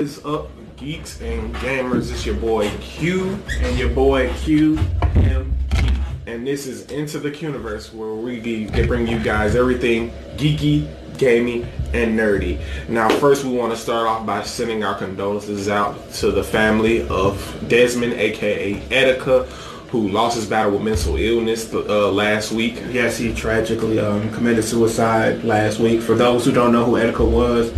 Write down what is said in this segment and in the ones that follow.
is up, geeks and gamers? It's your boy Q and your boy QMG. and this is Into the QUNIVERSE, where we bring you guys everything geeky, gaming, and nerdy. Now, first we want to start off by sending our condolences out to the family of Desmond, aka Etika, who lost his battle with mental illness last week. Yes, he tragically committed suicide last week. For those who don't know who Etika was,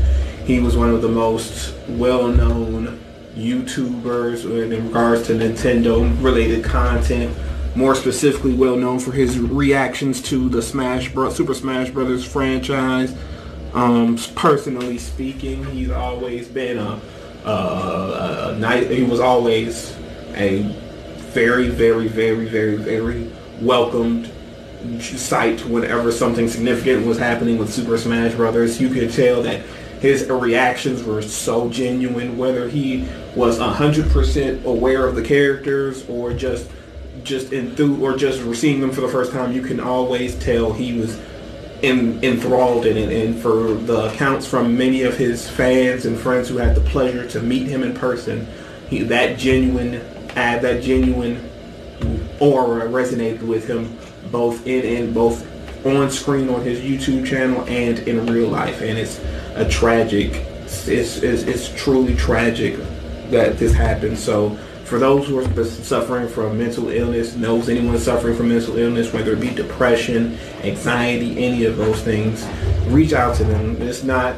he was one of the most well-known YouTubers in regards to Nintendo-related content. More specifically, well-known for his reactions to the Super Smash Brothers franchise. Personally speaking, he's always been he was always a very, very, very, very, very welcomed sight whenever something significant was happening with Super Smash Brothers. You could tell that his reactions were so genuine, whether he was 100% aware of the characters or just enthused or just seeing them for the first time. You can always tell he was enthralled in it. And for the accounts from many of his fans and friends who had the pleasure to meet him in person, that genuine aura resonated with him both both on screen on his YouTube channel and in real life. And it's truly tragic that this happened. So for those who are suffering from mental illness, knows anyone suffering from mental illness, whether it be depression, anxiety, any of those things, reach out to them. It's not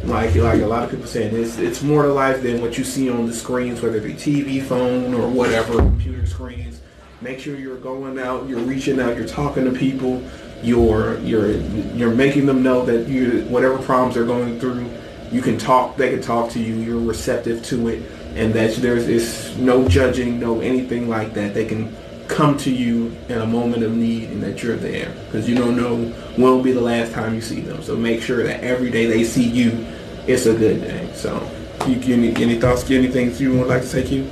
like a lot of people saying, it's more to life than what you see on the screens, whether it be TV, phone, or whatever, computer screens. Make sure you're going out, you're reaching out, you're talking to people, you're making them know that whatever problems they're going through, you can talk, they can talk to you, you're receptive to it, and that there's no judging, no anything like that. They can come to you in a moment of need and that you're there, because you don't know when will be the last time you see them. So make sure that every day they see you, it's a good day. So any thoughts, anything you would like to say, Q?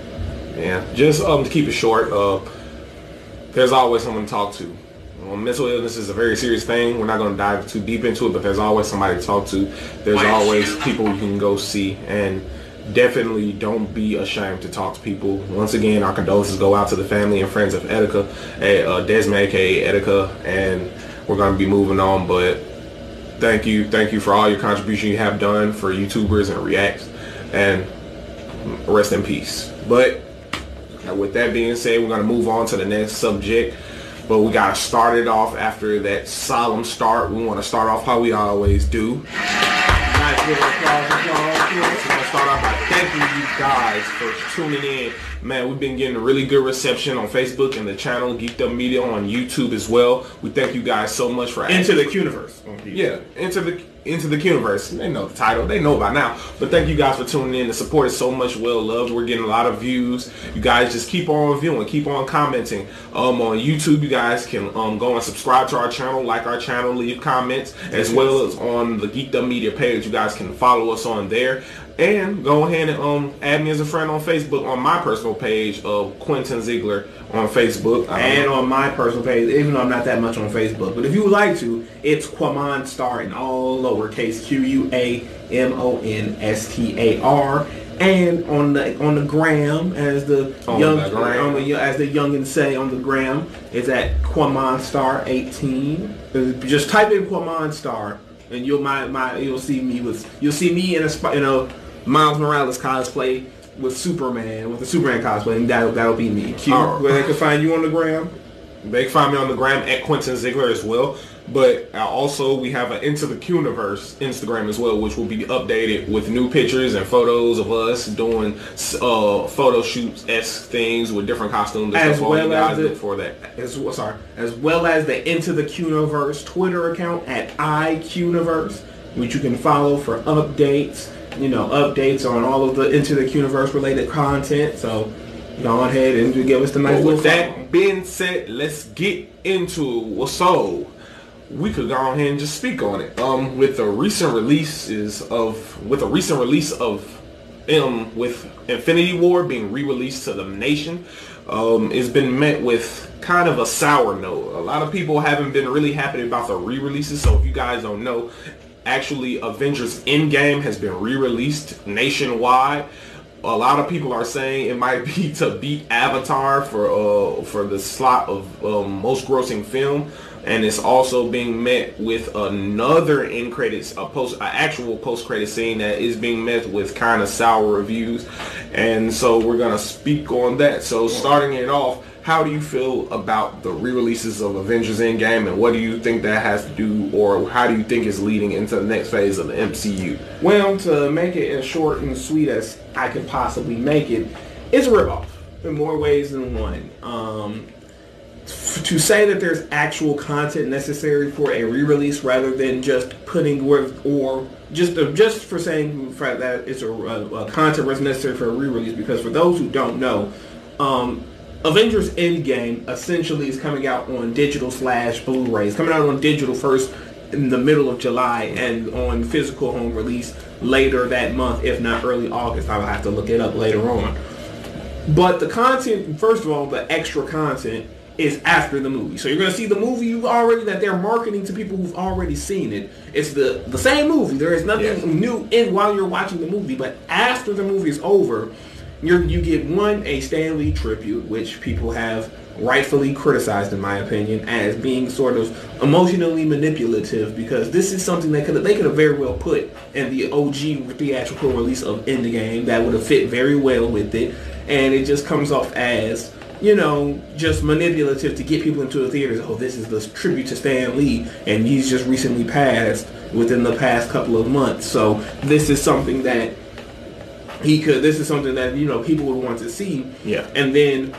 Yeah, just to keep it short, there's always someone to talk to. Mental illness is a very serious thing. We're not going to dive too deep into it, but there's always somebody to talk to. There's always people you can go see, and definitely don't be ashamed to talk to people. Once again, our condolences go out to the family and friends of Etika, Desmond, aka Etika, and we're going to be moving on. But thank you for all your contribution you have done for YouTubers and Reacts, and rest in peace. But with that being said, we're going to move on to the next subject. But we got to start it off after that solemn start. We want to start off how we always do. Nice little applause. So we're going to start off by thanking you guys for tuning in. Man, we've been getting a really good reception on Facebook and the channel Geeked Up Media on YouTube as well. We thank you guys so much for Into the QUNIVERSE. Yeah, Into the QUNIVERSE. They know the title. They know by now. But thank you guys for tuning in. The support is so much well loved. We're getting a lot of views. You guys just keep on viewing, keep on commenting. On YouTube, you guys can go and subscribe to our channel, like our channel, leave comments, as well as on the Geeked Up Media page. You guys can follow us on there. And go ahead and add me as a friend on Facebook on my personal page of Quentin Ziegler on Facebook. And on my personal page, even though I'm not that much on Facebook. But if you would like to, it's QUAMONSTAR in all lowercase, QUAMONSTAR. And on the gram, as the youngins say on the gram, it's at QUAMONSTAR18. Just type in QUAMONSTAR, and you'll see me in a Miles Morales cosplay with Superman, with the Superman cosplay, and that'll be me. Where they can find you on the gram? They can find me on the gram at Quentin Ziegler as well. But also we have an Into the QUNIVERSE Instagram as well, which will be updated with new pictures and photos of us doing photo shoots-esque things with different costumes. As well as look for that. As well as the Into the QUNIVERSE Twitter account at iQUNIVERSE, which you can follow for updates. Updates on all of the Into the QUNIVERSE related content. So go ahead and give us the nice little. With that being said, let's get into it. Well, so we could go ahead and just speak on it. With the recent release of with Infinity War being re-released to the nation, it's been met with kind of a sour note. A lot of people haven't been really happy about the re-releases. So if you guys don't know, actually Avengers Endgame has been re-released nationwide. A lot of people are saying it might be to beat Avatar for the slot of most grossing film, and it's also being met with another end credits, actual post credit scene that is being met with kind of sour reviews, and so we're gonna speak on that. So starting it off, how do you feel about the re-releases of Avengers Endgame, and what do you think that has to do, or how do you think is leading into the next phase of the MCU? Well, to make it as short and sweet as I could possibly make it, it's a ripoff in more ways than one. To say that there's actual content necessary for a re-release rather than just putting or just for saying that it's a content was necessary for a re-release, because for those who don't know, Avengers Endgame essentially is coming out on digital / Blu-ray. It's coming out on digital first in the middle of July and on physical home release later that month, if not early August. I'll have to look it up later on. But the content, first of all, the extra content is after the movie. So you're going to see the movie that they're marketing to people who've already seen it. It's the same movie. There is nothing new in while you're watching the movie. But after the movie is over, you get a Stan Lee tribute, which people have rightfully criticized, in my opinion, as being sort of emotionally manipulative, because this is something they could have very well put in the OG theatrical release of Endgame that would have fit very well with it, and it just comes off as, just manipulative to get people into the theaters. Oh, this is the tribute to Stan Lee, and he's just recently passed within the past couple of months, so this is something that people would want to see. Yeah. And then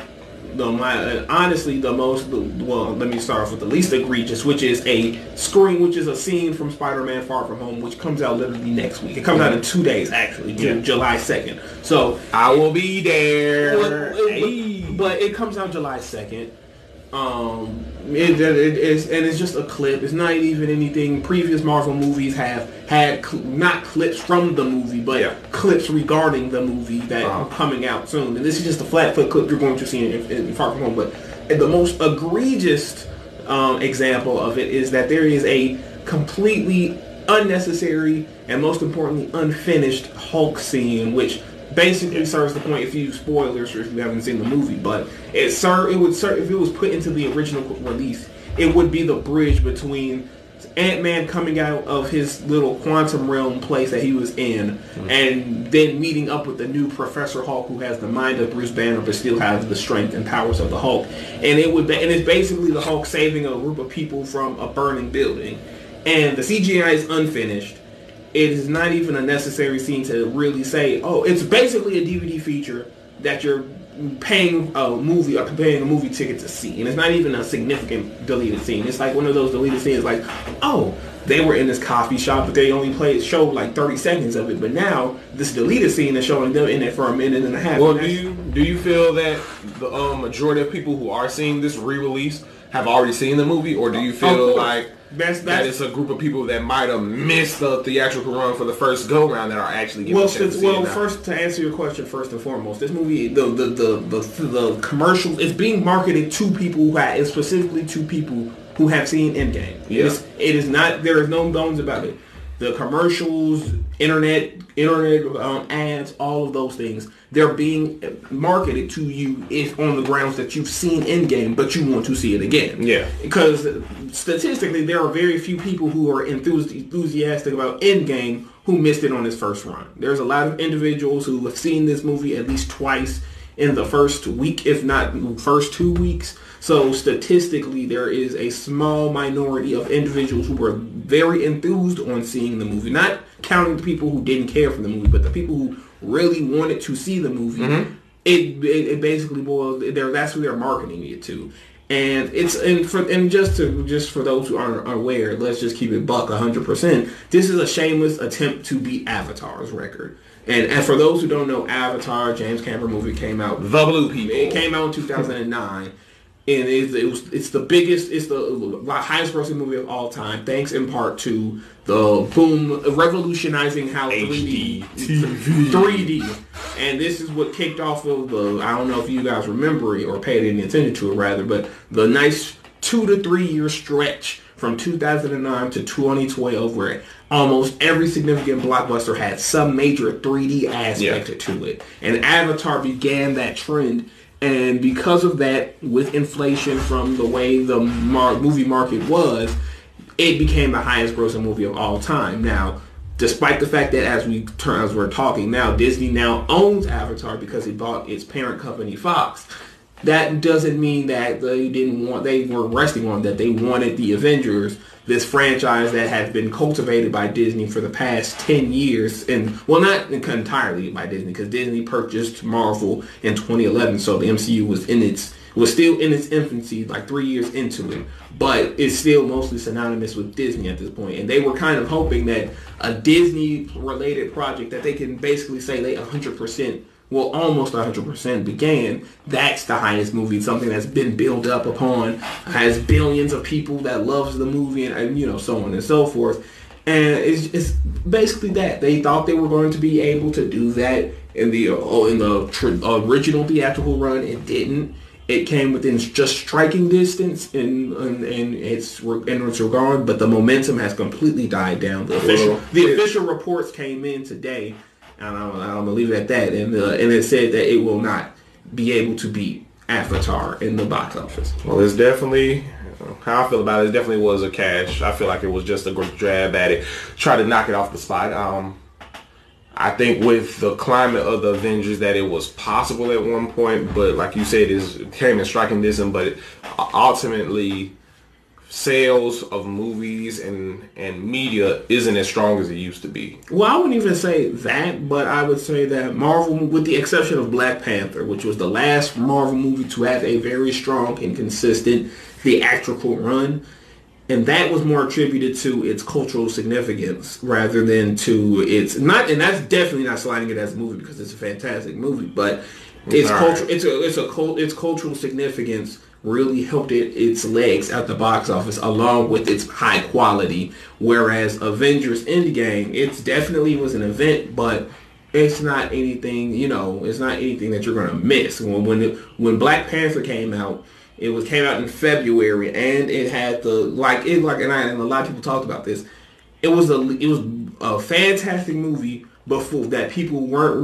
honestly, let me start off with the least egregious, which is a scene from Spider-Man Far From Home, which comes out literally next week. It comes out in 2 days, actually, July 2nd. So I will be there. But it comes out July 2nd. It's just a clip. It's not even anything. Previous Marvel movies have had not clips from the movie, but clips regarding the movie that are coming out soon. And this is just a flat foot clip you're going to see in Far From Home. But the most egregious example of it is that there is a completely unnecessary and, most importantly, unfinished Hulk scene, which basically serves the point, if you spoilers or if you haven't seen the movie, but if it was put into the original release, it would be the bridge between Ant-Man coming out of his little quantum realm place that he was in, and then meeting up with the new Professor Hulk, who has the mind of Bruce Banner but still has the strength and powers of the Hulk, and it's basically the Hulk saving a group of people from a burning building, and the CGI is unfinished. It is not even a necessary scene to really say, it's basically a DVD feature that you're paying a movie ticket to see. And it's not even a significant deleted scene. It's like one of those deleted scenes like, they were in this coffee shop, but they only showed like 30 seconds of it. But now this deleted scene is showing them in it for a minute and a half. Well, do you feel that the majority of people who are seeing this re-release have already seen the movie, or do you feel like that it's a group of people that might have missed the theatrical run for the first go round that are actually getting a chance to see it now? First, to answer your question, first and foremost, this movie, the commercial is being marketed to people specifically to people who have seen Endgame. Yeah. It is not. There is no bones about it. The commercials, internet ads, all of those things, they're being marketed to you if on the grounds that you've seen Endgame, but you want to see it again. Yeah. Because statistically, there are very few people who are enthusiastic about Endgame who missed it on its first run. There's a lot of individuals who have seen this movie at least twice in the first week, if not first 2 weeks. So statistically, there is a small minority of individuals who were very enthused on seeing the movie. Not counting the people who didn't care for the movie, but the people who really wanted to see the movie. Mm-hmm. It basically boils. That's who they're marketing it to. And just for those who aren't aware, let's just keep it buck 100%. This is a shameless attempt to beat Avatar's record. And for those who don't know, Avatar, James Cameron movie came out. The Blue People. It came out in 2009. And it's the biggest, it's the highest grossing movie of all time, thanks in part to the boom, revolutionizing how 3D. And this is what kicked off of I don't know if you guys remember it or paid any attention to it rather, but the nice 2 to 3 year stretch from 2009 to 2012, where almost every significant blockbuster had some major 3D aspect to it. And Avatar began that trend. And because of that, with inflation from the way the movie market was, it became the highest grossing movie of all time. Now, despite the fact that as we're talking now, Disney now owns Avatar because it bought its parent company Fox. That doesn't mean that they weren't resting on that. They wanted the Avengers, this franchise that has been cultivated by Disney for the past 10 years. And, well, not entirely by Disney, because Disney purchased Marvel in 2011. So the MCU was still in its infancy, like 3 years into it. But it's still mostly synonymous with Disney at this point. And they were kind of hoping that a Disney-related project that they can basically say they 100%, well, almost 100% began, that's the highest movie, something that's been built up upon, has billions of people that loves the movie, and so on and so forth. And it's basically that. They thought they were going to be able to do that in the original theatrical run. It didn't. It came within just striking distance in its regard, but the momentum has completely died down. The official reports came in today, and I'm gonna leave it at that. And it said that it will not be able to beat Avatar in the box office. Well, it's definitely how I feel about it. It definitely was a cash. I feel like it was just a grab at it, try to knock it off the spot. I think with the climate of the Avengers that it was possible at one point, but like you said, it came in striking distance. But ultimately, sales of movies and media isn't as strong as it used to be. Well, I wouldn't even say that, but I would say that Marvel, with the exception of Black Panther, which was the last Marvel movie to have a very strong and consistent theatrical run, and that was more attributed to its cultural significance rather than to its not. And that's definitely not sliding it as a movie because it's a fantastic movie, but its cultural significance really helped its legs at the box office along with its high quality. Whereas Avengers Endgame, it definitely was an event, but it's not anything. It's not anything that you're gonna miss. When Black Panther came out. It came out in February, and it had and a lot of people talked about this. It was a fantastic movie before that people were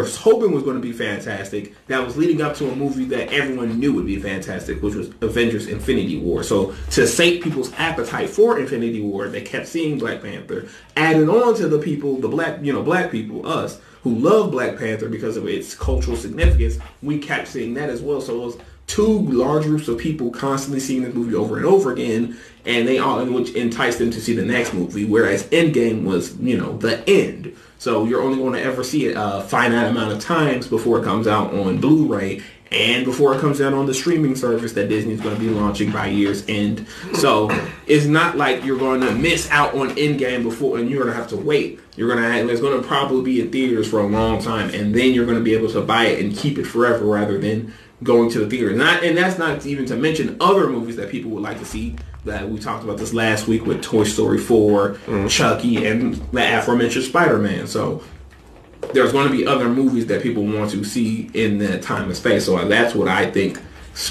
hoping was going to be fantastic. That was leading up to a movie that everyone knew would be fantastic, which was Avengers: Infinity War. So to sate people's appetite for Infinity War, they kept seeing Black Panther. Added on to the people, the black people, us who love Black Panther because of its cultural significance, we kept seeing that as well. So it was two large groups of people constantly seeing this movie over and over again, and which enticed them to see the next movie. Whereas Endgame was, the end. So you're only going to ever see it a finite amount of times before it comes out on Blu-ray and before it comes out on the streaming service that Disney's going to be launching by year's end. So it's not like you're going to miss out on Endgame before, and you're going to have to wait. It's going to probably be in theaters for a long time, and then you're going to be able to buy it and keep it forever rather than going to the theater. And that's not even to mention other movies that people would like to see. That we talked about this last week with Toy Story 4, Chucky, and the aforementioned Spider-Man. So there's going to be other movies that people want to see in that time and space. So that's what I think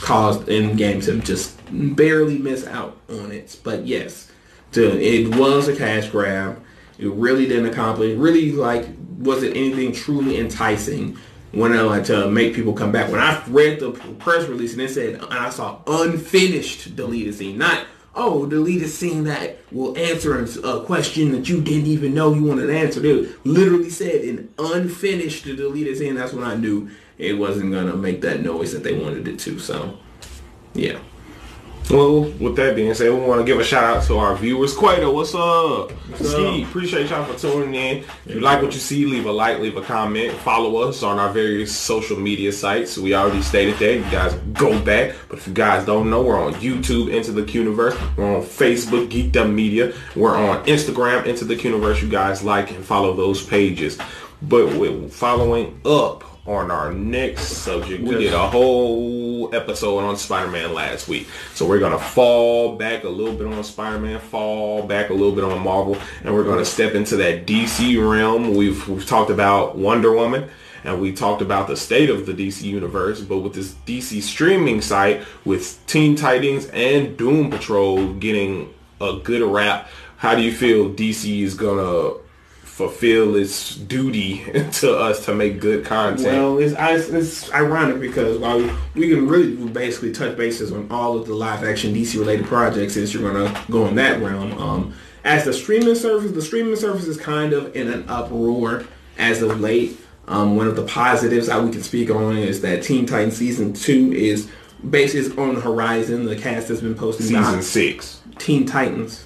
caused Endgame to just barely miss out on it. But yes, it was a cash grab. It really didn't accomplish. Really, was it anything truly enticing? When to make people come back. When I read the press release and it said, and I saw unfinished deleted scene, not deleted scene that will answer a question that you didn't even know you wanted answered. It literally said an unfinished deleted scene. That's when I knew it wasn't gonna make that noise that they wanted it to. So, yeah. Well, with that being said, we want to give a shout out to our viewers. Quato, what's up? Ski, appreciate y'all for tuning in. If you like what you see, leave a like, leave a comment. Follow us on our various social media sites. We already stated that. You guys go back. But if you guys don't know, we're on YouTube, Into the QUNIVERSE. We're on Facebook, Geeked Up Media. We're on Instagram, Into the QUNIVERSE. You guys like and follow those pages. But we're following up on our next subject. We did a whole episode on Spider-Man last week. So we're going to fall back a little bit on Spider-Man, fall back a little bit on Marvel, and we're going to step into that DC realm. We've talked about Wonder Woman, and we talked about the state of the DC universe, but with this DC streaming site with Teen Titans and Doom Patrol getting a good rap. How do you feel DC is gonna fulfill its duty to us to make good content? Well, it's ironic because while we can really basically touch bases on all of the live action DC related projects, since you're gonna go in that realm. As the streaming service is kind of in an uproar as of late. One of the positives that we can speak on is that Teen Titans Season 2 is on the horizon. The cast has been posting Season 6. Teen Titans.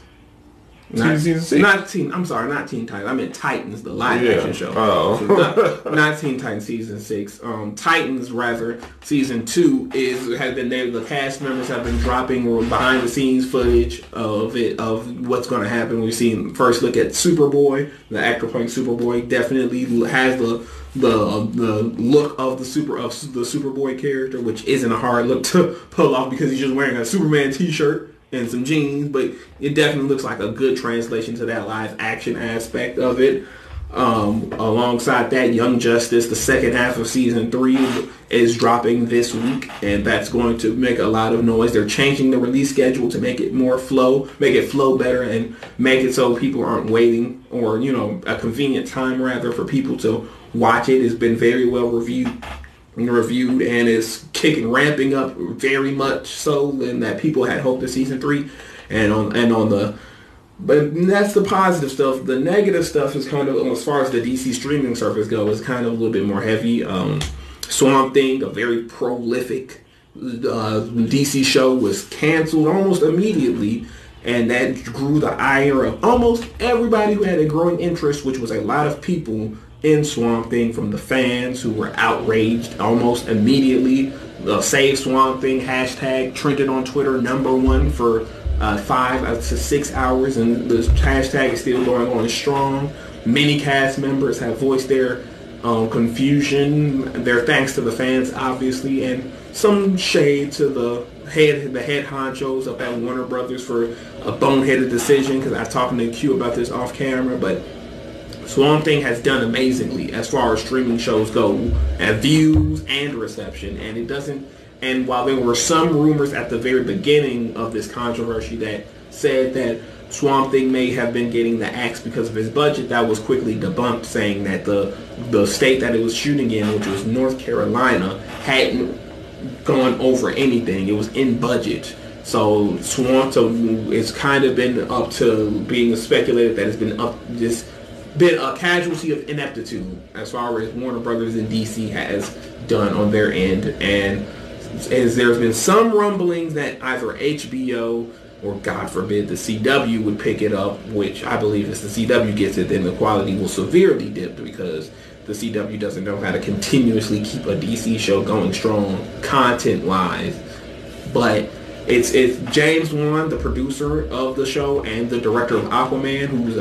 Season 6? Not Teen Titans. I meant Titans, the live action show. Oh. So not Teen Titans Season 6. Titans, rather, Season 2 has been there. The cast members have been dropping behind the scenes footage of what's going to happen. We've seen first look at Superboy. The actor playing Superboy definitely has the look of the Superboy character, which isn't a hard look to pull off because he's just wearing a Superman t-shirt and some jeans, but it definitely looks like a good translation to that live action aspect of it. Alongside that, Young Justice, the second half of Season 3 is dropping this week, and that's going to make a lot of noise. They're changing the release schedule to make it flow better, and make it so people aren't waiting, or a convenient time rather for people to watch it. It's been very well reviewed, and is ramping up very much so, and that people had hoped of Season 3, but that's the positive stuff. The negative stuff is kind of, as far as the DC streaming service goes, is kind of a little bit more heavy. Swamp Thing, a very prolific DC show, was canceled almost immediately, and that grew the ire of almost everybody who had a growing interest, which was a lot of people in Swamp Thing, from the fans who were outraged almost immediately. The Save Swamp Thing hashtag trended on Twitter #1 for 5 to 6 hours, and the hashtag is still going on strong. Many cast members have voiced their confusion, their thanks to the fans, obviously, and some shade to the head honchos up at Warner Brothers for a boneheaded decision, because I was talking to Q about this off camera, but Swamp Thing has done amazingly as far as streaming shows go, at views and reception, and while there were some rumors at the very beginning of this controversy that said that Swamp Thing may have been getting the axe because of his budget, that was quickly debunked, saying that the state that it was shooting in, which was North Carolina, hadn't gone over anything. It was in budget. So it's kind of been up to being speculated that it's been a casualty of ineptitude as far as Warner Brothers and DC has done on their end, and as there's been some rumblings that either HBO or, God forbid, the CW would pick it up, which I believe if the CW gets it, then the quality will severely dip, because the CW doesn't know how to continuously keep a DC show going strong content-wise. But it's James Wan, the producer of the show and the director of Aquaman, who is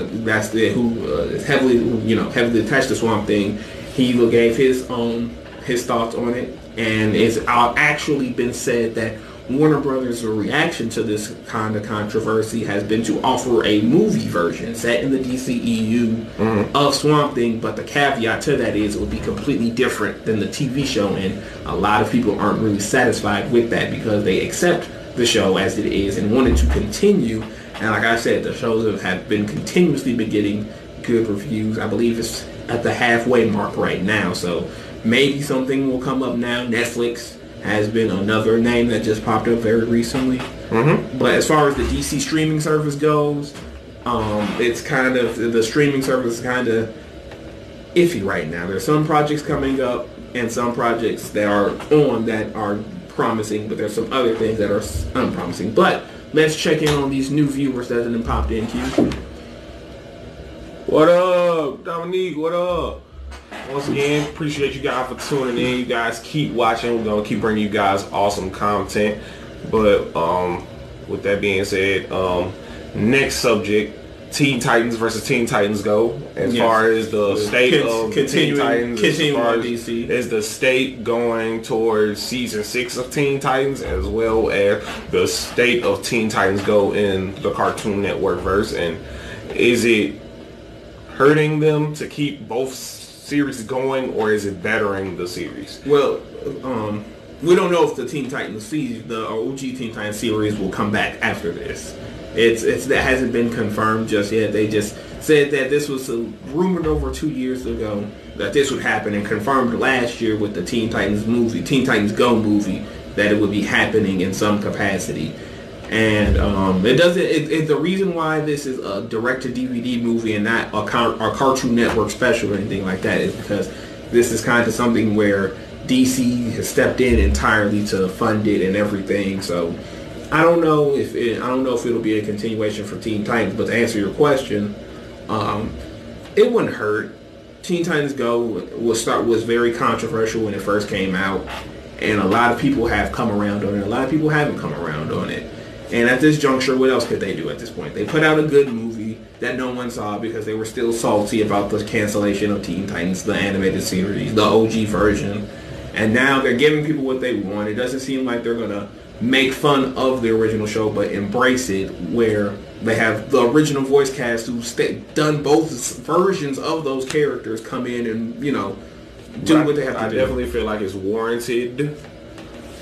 heavily attached to Swamp Thing. He gave his thoughts on it, and it's actually been said that Warner Brothers' reaction to this kind of controversy has been to offer a movie version set in the DCEU of Swamp Thing, but the caveat to that is it will be completely different than the TV show, and a lot of people aren't really satisfied with that because they accept the show as it is and wanted to continue. And like I said, the shows have been continuously getting good reviews. I believe it's at the halfway mark right now, so maybe something will come up now. Netflix has been another name that just popped up very recently. But as far as the DC streaming service goes, it's kind of, the streaming service is kind of iffy right now. There's some projects coming up and some projects that are on that are promising, but there's some other things that are unpromising. But let's check in on these new viewers that have been popped in. Q. What up, Dominique? What up? Once again, appreciate you guys for tuning in. You guys keep watching. We're gonna keep bringing you guys awesome content. But with that being said, next subject: Teen Titans versus Teen Titans Go. As far as the state of Teen Titans, as far as DC, is the state going towards season 6 of Teen Titans, as well as the state of Teen Titans Go in the Cartoon Network verse, and is it hurting them to keep both series going, or is it bettering the series? Well, we don't know if the Teen Titans the OG Teen Titans series will come back after this. That hasn't been confirmed just yet. They just said that this was rumored over 2 years ago that this would happen, and confirmed last year with the Teen Titans movie, Teen Titans Go movie, that it would be happening in some capacity. And it doesn't. The reason why this is a direct-to-DVD movie and not a Cartoon Network special or anything like that is because this is kind of something where DC has stepped in entirely to fund it and everything. So I don't know if it'll be a continuation for Teen Titans. But to answer your question, it wouldn't hurt. Teen Titans Go was very controversial when it first came out, and a lot of people have come around on it. A lot of people haven't come around on it. And at this juncture, what else could they do at this point? They put out a good movie that no one saw because they were still salty about the cancellation of Teen Titans, the animated series, the OG version. And now they're giving people what they want. It doesn't seem like they're going to make fun of the original show, but embrace it, where they have the original voice cast who's done both versions of those characters come in and, do what they have to do. I definitely feel like it's warranted,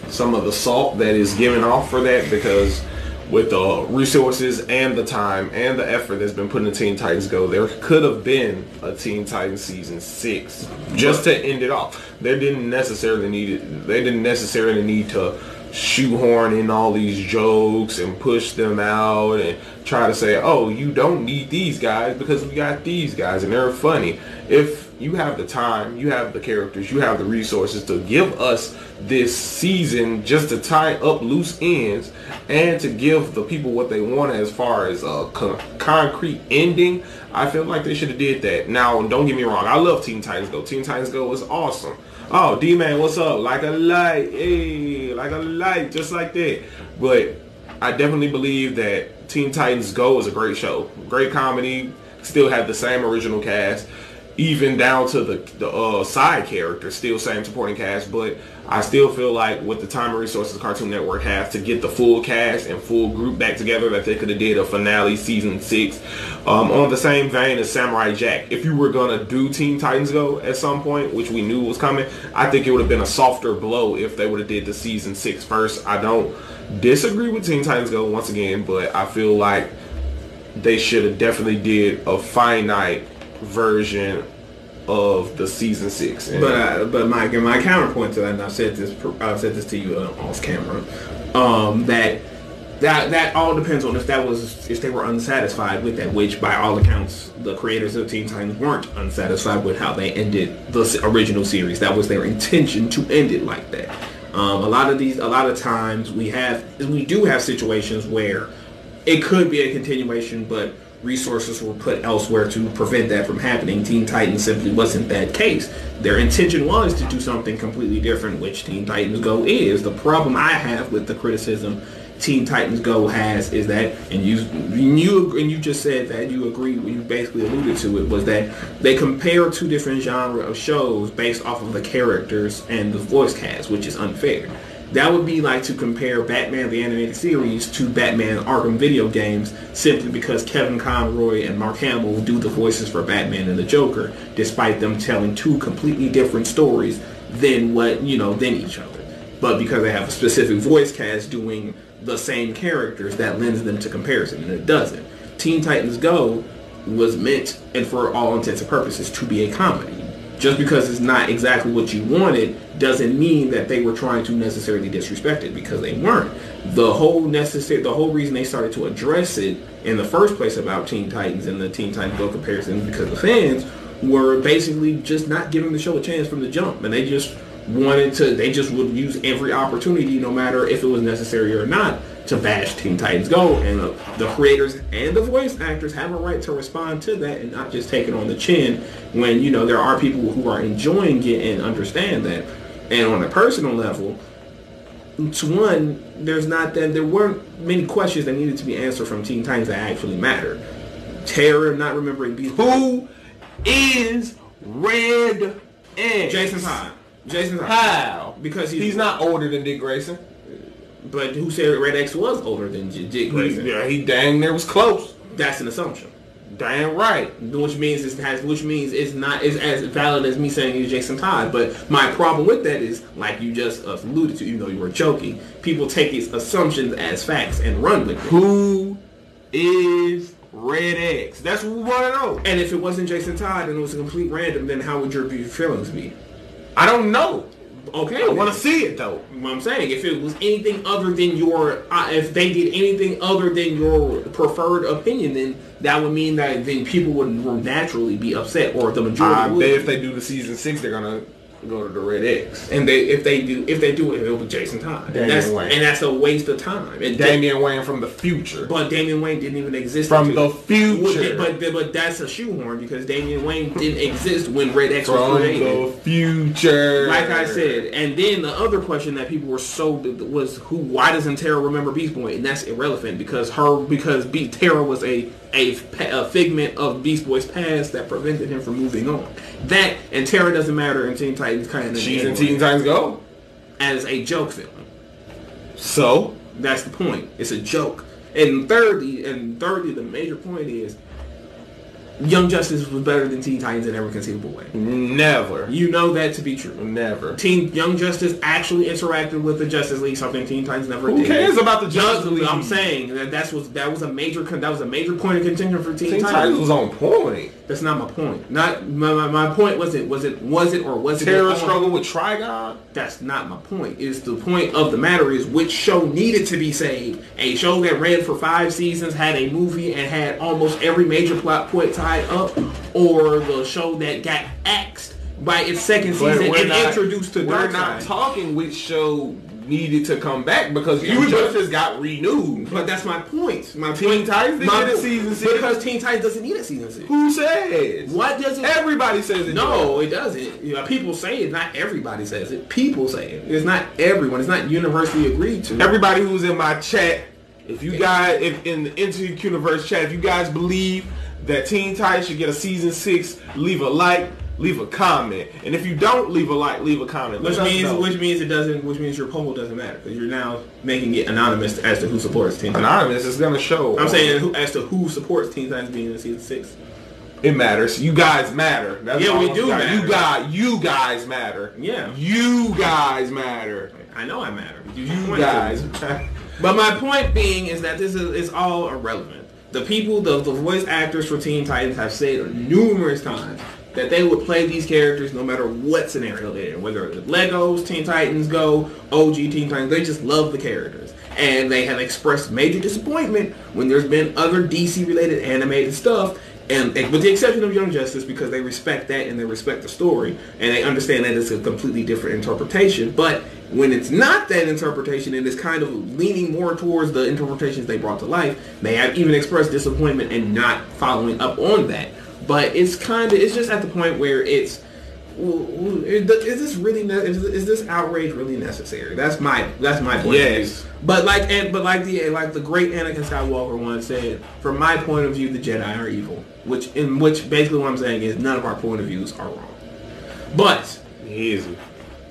some of the salt that is given off for that, because with the resources and the time and the effort that's been put into Teen Titans Go, there could have been a Teen Titans season 6 just to end it off. They didn't necessarily need to shoehorn in all these jokes and push them out and try to say, oh, you don't need these guys because we got these guys and they're funny. If you have the time, you have the characters, you have the resources to give us this season just to tie up loose ends and to give the people what they want as far as a concrete ending, I feel like they should have did that. Now, don't get me wrong, I love Teen Titans Go. Teen Titans Go is awesome. Oh, D-Man, what's up? Like a light, hey, like a light, just like that. But I definitely believe that Teen Titans Go is a great show. Great comedy, still have the same original cast, even down to the side characters, still same supporting cast. But I still feel like with the time and resources Cartoon Network has to get the full cast and full group back together, that they could have did a finale season 6. On the same vein as Samurai Jack, if you were gonna do Teen Titans Go at some point, which we knew was coming, I think it would have been a softer blow if they would have did the season 6 first. I don't disagree with Teen Titans Go once again, but I feel like they should have definitely did a finite version of the season 6. But my counterpoint to that, and I've said this to you off camera, that all depends on if they were unsatisfied with that, which by all accounts the creators of Teen Titans weren't unsatisfied with how they ended the original series. That was their intention, to end it like that. A lot of times we do have situations where it could be a continuation, but resources were put elsewhere to prevent that from happening. Teen Titans simply wasn't that case. Their intention was to do something completely different, which Teen Titans Go is. The problem I have with the criticism Teen Titans Go has is that, and you just said that you agreed, you basically alluded to it, was that they compare two different genres of shows based off of the characters and the voice cast, which is unfair. That would be like to compare Batman the Animated Series to Batman Arkham video games simply because Kevin Conroy and Mark Hamill do the voices for Batman and the Joker, despite them telling two completely different stories than each other. But because they have a specific voice cast doing the same characters, that lends them to comparison, and it doesn't. Teen Titans Go was meant, and for all intents and purposes, to be a comedy. Just because it's not exactly what you wanted doesn't mean that they were trying to necessarily disrespect it, because they weren't. The whole reason they started to address it in the first place about Teen Titans and the Teen Titans Go comparison, because the fans were basically just not giving the show a chance from the jump, and they just would use every opportunity, no matter if it was necessary or not, to bash Teen Titans Go. And the creators and the voice actors have a right to respond to that and not just take it on the chin when, there are people who are enjoying it and understand that. And on a personal level, there weren't many questions that needed to be answered from Teen Titans that actually mattered. Terror, not remembering who is Red X? Jason Todd. How? Because he's not older than Dick Grayson. But who said Red X was older than Dick Grayson? He dang near was close. That's an assumption. Damn right. Which means it's not as valid as me saying he's Jason Todd. But my problem with that is, like you just alluded to, even though you were joking, people take these assumptions as facts and run with it. Who is Red X? That's what we want to know. And if it wasn't Jason Todd and it was a complete random, then how would your feelings be? I don't know. Okay, I want to see it though. What I'm saying, if it was anything other than your, if they did anything other than your preferred opinion, then that would mean that then people would naturally be upset, or the majority would. If they do the season 6, they're gonna go to the Red X. And if they do it, it'll be Jason Todd. And that's a waste of time. And Damian Wayne from the future. But Damian Wayne didn't even exist from the future. But that's a shoehorn, because Damian Wayne didn't exist when Red X was created. From the future. Like I said. And then the other question that people were was why doesn't Tara remember Beast Boy? And that's irrelevant, because Tara was a figment of Beast Boy's past that prevented him from moving on. That and Tara doesn't matter in Teen Titans canon. She's in Teen Titans Go as a joke film. So that's the point. It's a joke. And thirdly, the major point is Young Justice was better than Teen Titans in every conceivable way. Never. You know that to be true. Never. Young Justice actually interacted with the Justice League, something Teen Titans never did. Who cares about the Justice League? I'm saying that was a major point of contention for Teen Titans. Titans was on point. That's not my point. Not my point was it Tara struggle with Trigon? That's not my point. Is the point of the matter is which show needed to be saved? A show that ran for 5 seasons, had a movie, and had almost every major plot point tied up, or the show that got axed by its second season and introduced to Darkseid? We're not talking which show needed to come back, because Young Justice got renewed. But that's my point. Teen Titans didn't get a season 6. Because Teen Titans doesn't need a season 6. Who says? What does it? Everybody says it. No, it doesn't. People say it. Not everybody says it. People say it. It's not everyone. It's not universally agreed to. Everybody who's in my chat, if you guys, in the QUNIVERSE chat, if you guys believe that Teen Titans should get a season 6, leave a like. Leave a comment, and if you don't leave a like, leave a comment. Which means your poll doesn't matter, because you're now making it anonymous as to who supports Teen Titans. Anonymous is gonna show. I'm saying as to who supports Teen Titans being in season 6. It matters. You guys matter. That's we do matter. You guys matter. Yeah. You guys matter. I know I matter. You guys. But my point being is that this is all irrelevant. The people, the voice actors for Teen Titans have said numerous times that they would play these characters no matter what scenario they're in. Whether it's Legos, Teen Titans Go, OG Teen Titans, they just love the characters. And they have expressed major disappointment when there's been other DC-related animated stuff, and with the exception of Young Justice, because they respect that and they respect the story, and they understand that it's a completely different interpretation. But when it's not that interpretation and it's kind of leaning more towards the interpretations they brought to life, they have even expressed disappointment in not following up on that. But it's just at the point where is this outrage really necessary? That's my point. Yes. But like the great Anakin Skywalker once said, from my point of view, the Jedi are evil. Which basically what I'm saying is none of our point of views are wrong. But easy.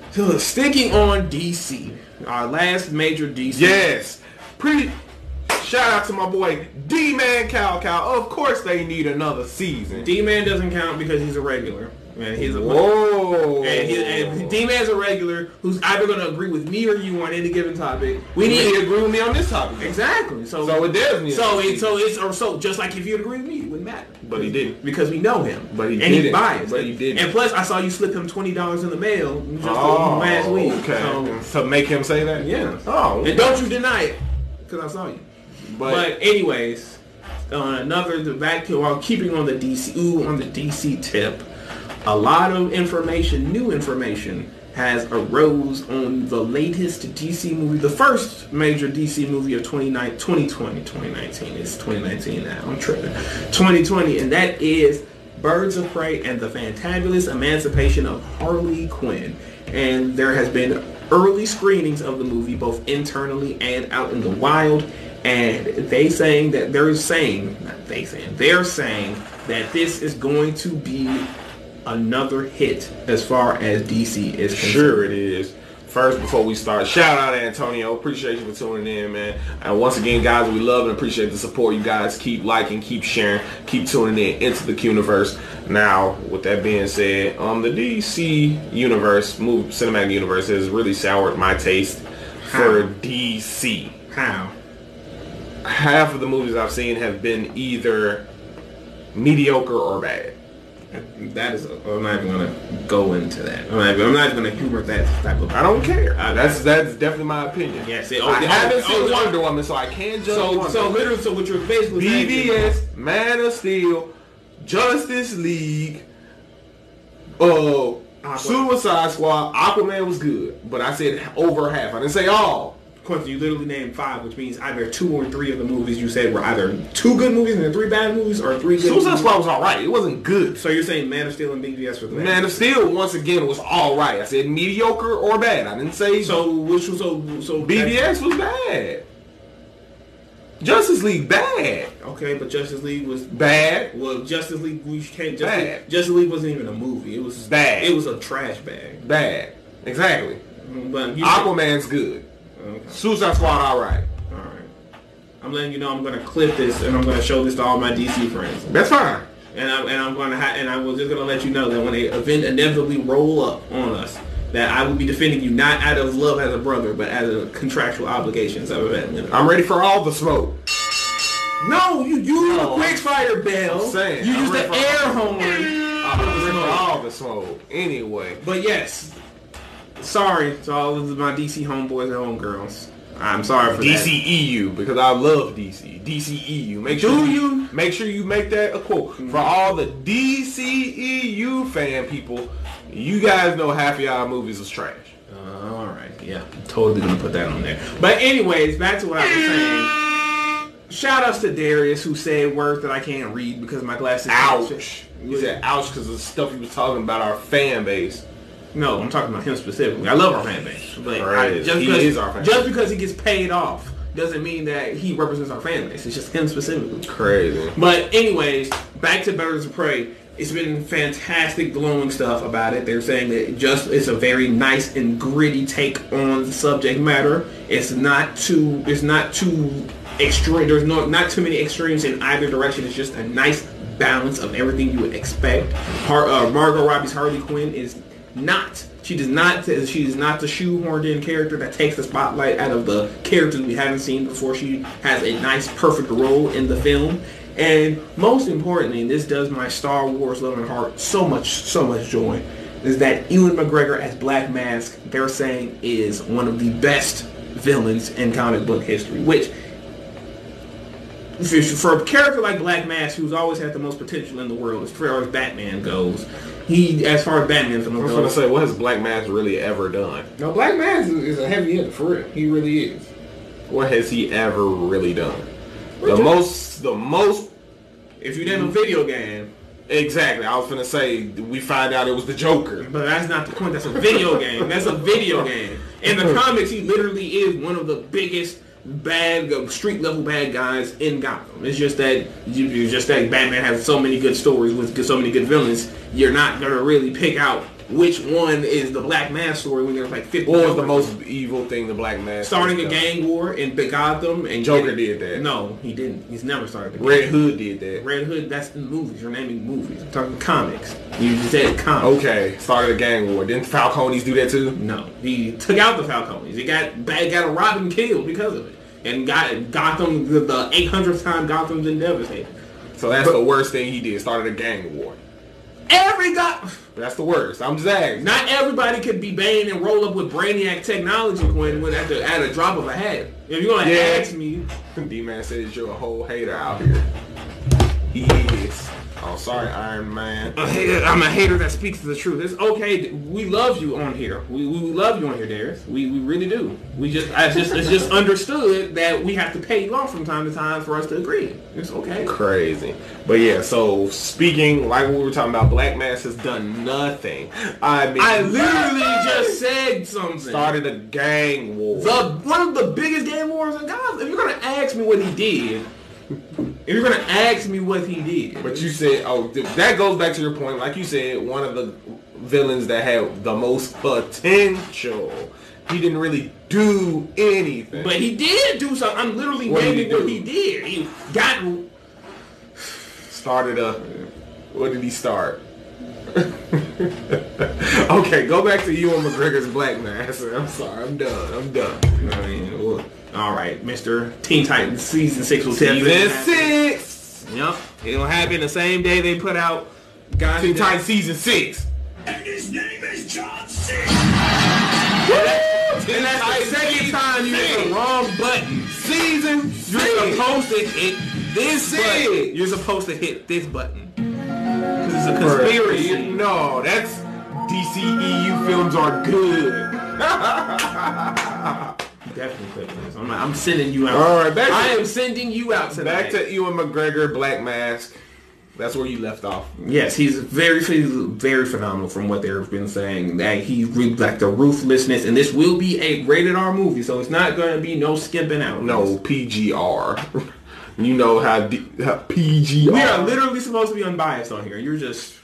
So sticking on DC, our last major DC. Yes. Shout out to my boy D-Man Cal. Of course they need another season. D-Man doesn't count because he's a regular. Man, he's a whoa. And D-Man's a regular who's either going to agree with me or you on any given topic. We need to agree with me on this topic. Exactly. So it does. So just like if you agree with me, it wouldn't matter. But he didn't, because we know him. But he didn't. He's biased. But he didn't. And plus, I saw you slip him $20 in the mail just last week. Okay. So make him say that. Yeah. Oh. Okay. And don't you deny it, because I saw you. But anyways, keeping on the DC tip, a lot of new information has arose on the latest DC movie, the first major DC movie of 2019. It's 2019 now. I'm tripping. 2020, and that is Birds of Prey and the Fantabulous Emancipation of Harley Quinn. And there has been early screenings of the movie, both internally and out in the wild. And they're saying that this is going to be another hit as far as DC is concerned. Sure it is. First, before we start, shout out to Antonio. Appreciate you for tuning in, man. And once again, guys, we love and appreciate the support. You guys keep liking, keep sharing, keep tuning in into the QUNIVERSE. Now, with that being said, the DC universe, cinematic universe, has really soured my taste for DC. How? Half of the movies I've seen have been either mediocre or bad. That is, I'm not even gonna go into that. I'm not gonna humor that type of. I don't care. That's definitely my opinion. Yes. I haven't seen Wonder Woman, so I can't judge. So what you're basically BVS, Man of Steel, Justice League, Suicide Squad, Aquaman was good, but I said over half. I didn't say all. Quincy, you literally named 5, which means either 2 or 3 of the movies you said were either 2 good movies and then 3 bad movies, or 3 good Suicide movies. Squad was alright. It wasn't good. So you're saying Man of Steel and BVS were the bad Man of Steel, once again, was alright. I said mediocre or bad. I didn't say... So which was so BVS was bad. Justice League, bad. Okay, but Justice League was... Bad. Well, Justice League, we can't... Bad. Justice League wasn't even a movie. It was... Bad. It was a trash bag. Bad. Exactly. But Aquaman's good. Okay. Suicide Squad, alright. I'm letting you know I'm gonna clip this and I'm gonna show this to all my DC friends. That's fine. And I was just gonna let you know that when the event inevitably roll up on us, that I will be defending you not out of love as a brother, but as a contractual obligations of event. I'm ready for all the smoke. No, you use the quick fire bell. I'm saying, you use the air horn. I'm ready for all the smoke. Anyway. But yes, sorry to all of my DC homeboys and homegirls. I'm sorry for DCEU, because I love DC. DCEU. Make sure you make that a quote. For all the DCEU fan people, you guys know half of y'all movies was trash. Alright, yeah. I'm totally gonna put that on there. But anyways, back to what I was saying. Shout outs to Darius, who said words that I can't read because my glasses... Ouch. He said ouch because of the stuff he was talking about our fan base. No, I'm talking about him specifically. I love our fan base. But he is our fan base. Just because he gets paid off doesn't mean that he represents our fan base. It's just him specifically. Crazy. But anyways, back to Birds of Prey. It's been fantastic glowing stuff about it. They're saying that it's a very nice and gritty take on the subject matter. It's not too extreme. There's not too many extremes in either direction. It's just a nice balance of everything you would expect. Margot Robbie's Harley Quinn is she is not the shoehorned in character that takes the spotlight out of the characters we haven't seen before. She has a nice, perfect role in the film. And most importantly, and this does my Star Wars love and heart so much joy, is that Ewan McGregor as Black Mask, they're saying, is one of the best villains in comic book history. Which, for a character like Black Mask, who's always had the most potential in the world as far as Batman goes, as far as Batman goes, I was gonna say, what has Black Mask really ever done? No, Black Mask is a heavy hitter, for real. He really is. What has he ever really done? The most. If you name a video game. Exactly. I was gonna say, we find out it was the Joker. But that's not the point. That's a video game. That's a video game. In the comics, he literally is one of the biggest street level bad guys in Gotham. It's just that Batman has so many good stories with so many good villains. You're not gonna really pick out which one is the Black Mask story when there's like 50. What was the most evil thing the Black Mask starting a gang war in Gotham? And Joker did that. No, he didn't. He's never started a gang Red Hood did that. Red Hood, that's in movies. You're naming movies. I'm talking comics. You just said comics. Okay, started a gang war. Didn't Falcones do that too? No, he took out the Falcones. He got a Robin killed because of it. And got Gotham, the 800th time Gotham's been devastated. So that's the worst thing he did, started a gang war. That's the worst. I'm just asking. Not everybody could be Bane and roll up with Brainiac technology, Quinn, at a drop of a hat. If you're going to ask me... D-Man says you're a whole hater out here. He is. Oh, sorry, Iron Man. I'm a hater that speaks the truth. It's okay. We love you on here. We love you on here, Darius. We really do. It's just understood that we have to pay you off from time to time for us to agree. It's okay. Crazy. But yeah, so speaking, like we were talking about, Black Mask has done nothing. I literally just said something. Started a gang war. One of the biggest gang wars in Gotham. If you're going to ask me what he did... If you're going to ask me what he did. But you said, that goes back to your point. Like you said, one of the villains that had the most potential. he didn't really do anything. But he did do something. I'm literally naming what he did. He got... Started a... What did he start? Okay, go back to Ewan McGregor's Black Mass. I'm sorry, I'm done. I mean, well, all right, Mr. Teen Titans Season 6 will Season 6! Yep, it'll happen the same day they put out Teen Titans Season 6. And his name is John C. And that's the second time you hit the wrong button. Season 6. You're supposed to hit this button. You're supposed to hit this button. Because it's a conspiracy. No, that's DCEU films are good. Definitely click this. I'm sending you out. All right, I am sending you out tonight. Back to Ewan McGregor, Black Mask. That's where you left off. Yes, he's very phenomenal from what they've been saying. That he like the ruthlessness, and this will be a rated R movie, so it's not going to be no skimping out. No PGR. You know how PGR. We are literally supposed to be unbiased on here. You're just.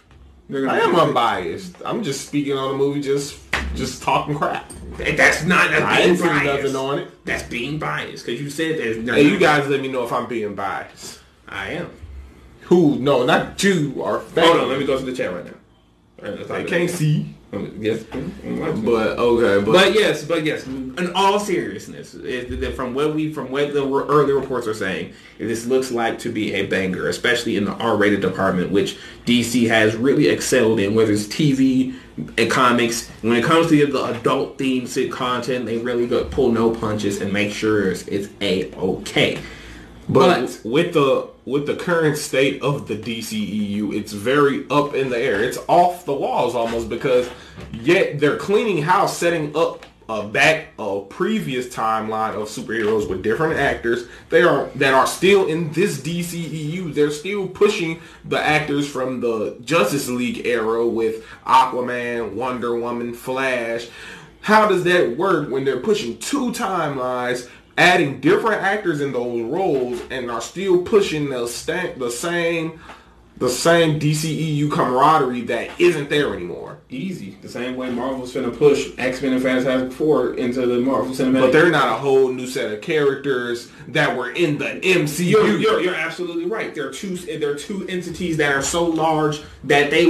I am unbiased. I'm just speaking on the movie, just talking crap. That's not. I didn't see nothing on it. That's being biased because you said there's. Hey, you guys, let me know if I'm being biased. I am. Who? No, not you. Or hold on, let me go to the chat right now. I can't see. Yes, but okay, but yes. In all seriousness, from what the early reports are saying, this looks like to be a banger, especially in the R-rated department, which DC has really excelled in, whether it's TV and comics. When it comes to the adult themed content, they really pull no punches and make sure it's A-okay. But with the current state of the DCEU, it's very up in the air. It's off the walls almost, because yet they're cleaning house, setting up a previous timeline of superheroes with different actors. That are still in this DCEU. They're still pushing the actors from the Justice League era with Aquaman, Wonder Woman, Flash. How does that work when they're pushing two timelines, adding different actors in those roles, and are still pushing the same DCEU camaraderie that isn't there anymore? Easy. The same way Marvel's finna push X-Men and Fantastic Four into the Marvel Cinematic. But they're not a whole new set of characters that were in the MCU. You're absolutely right. There are two entities that are so large that they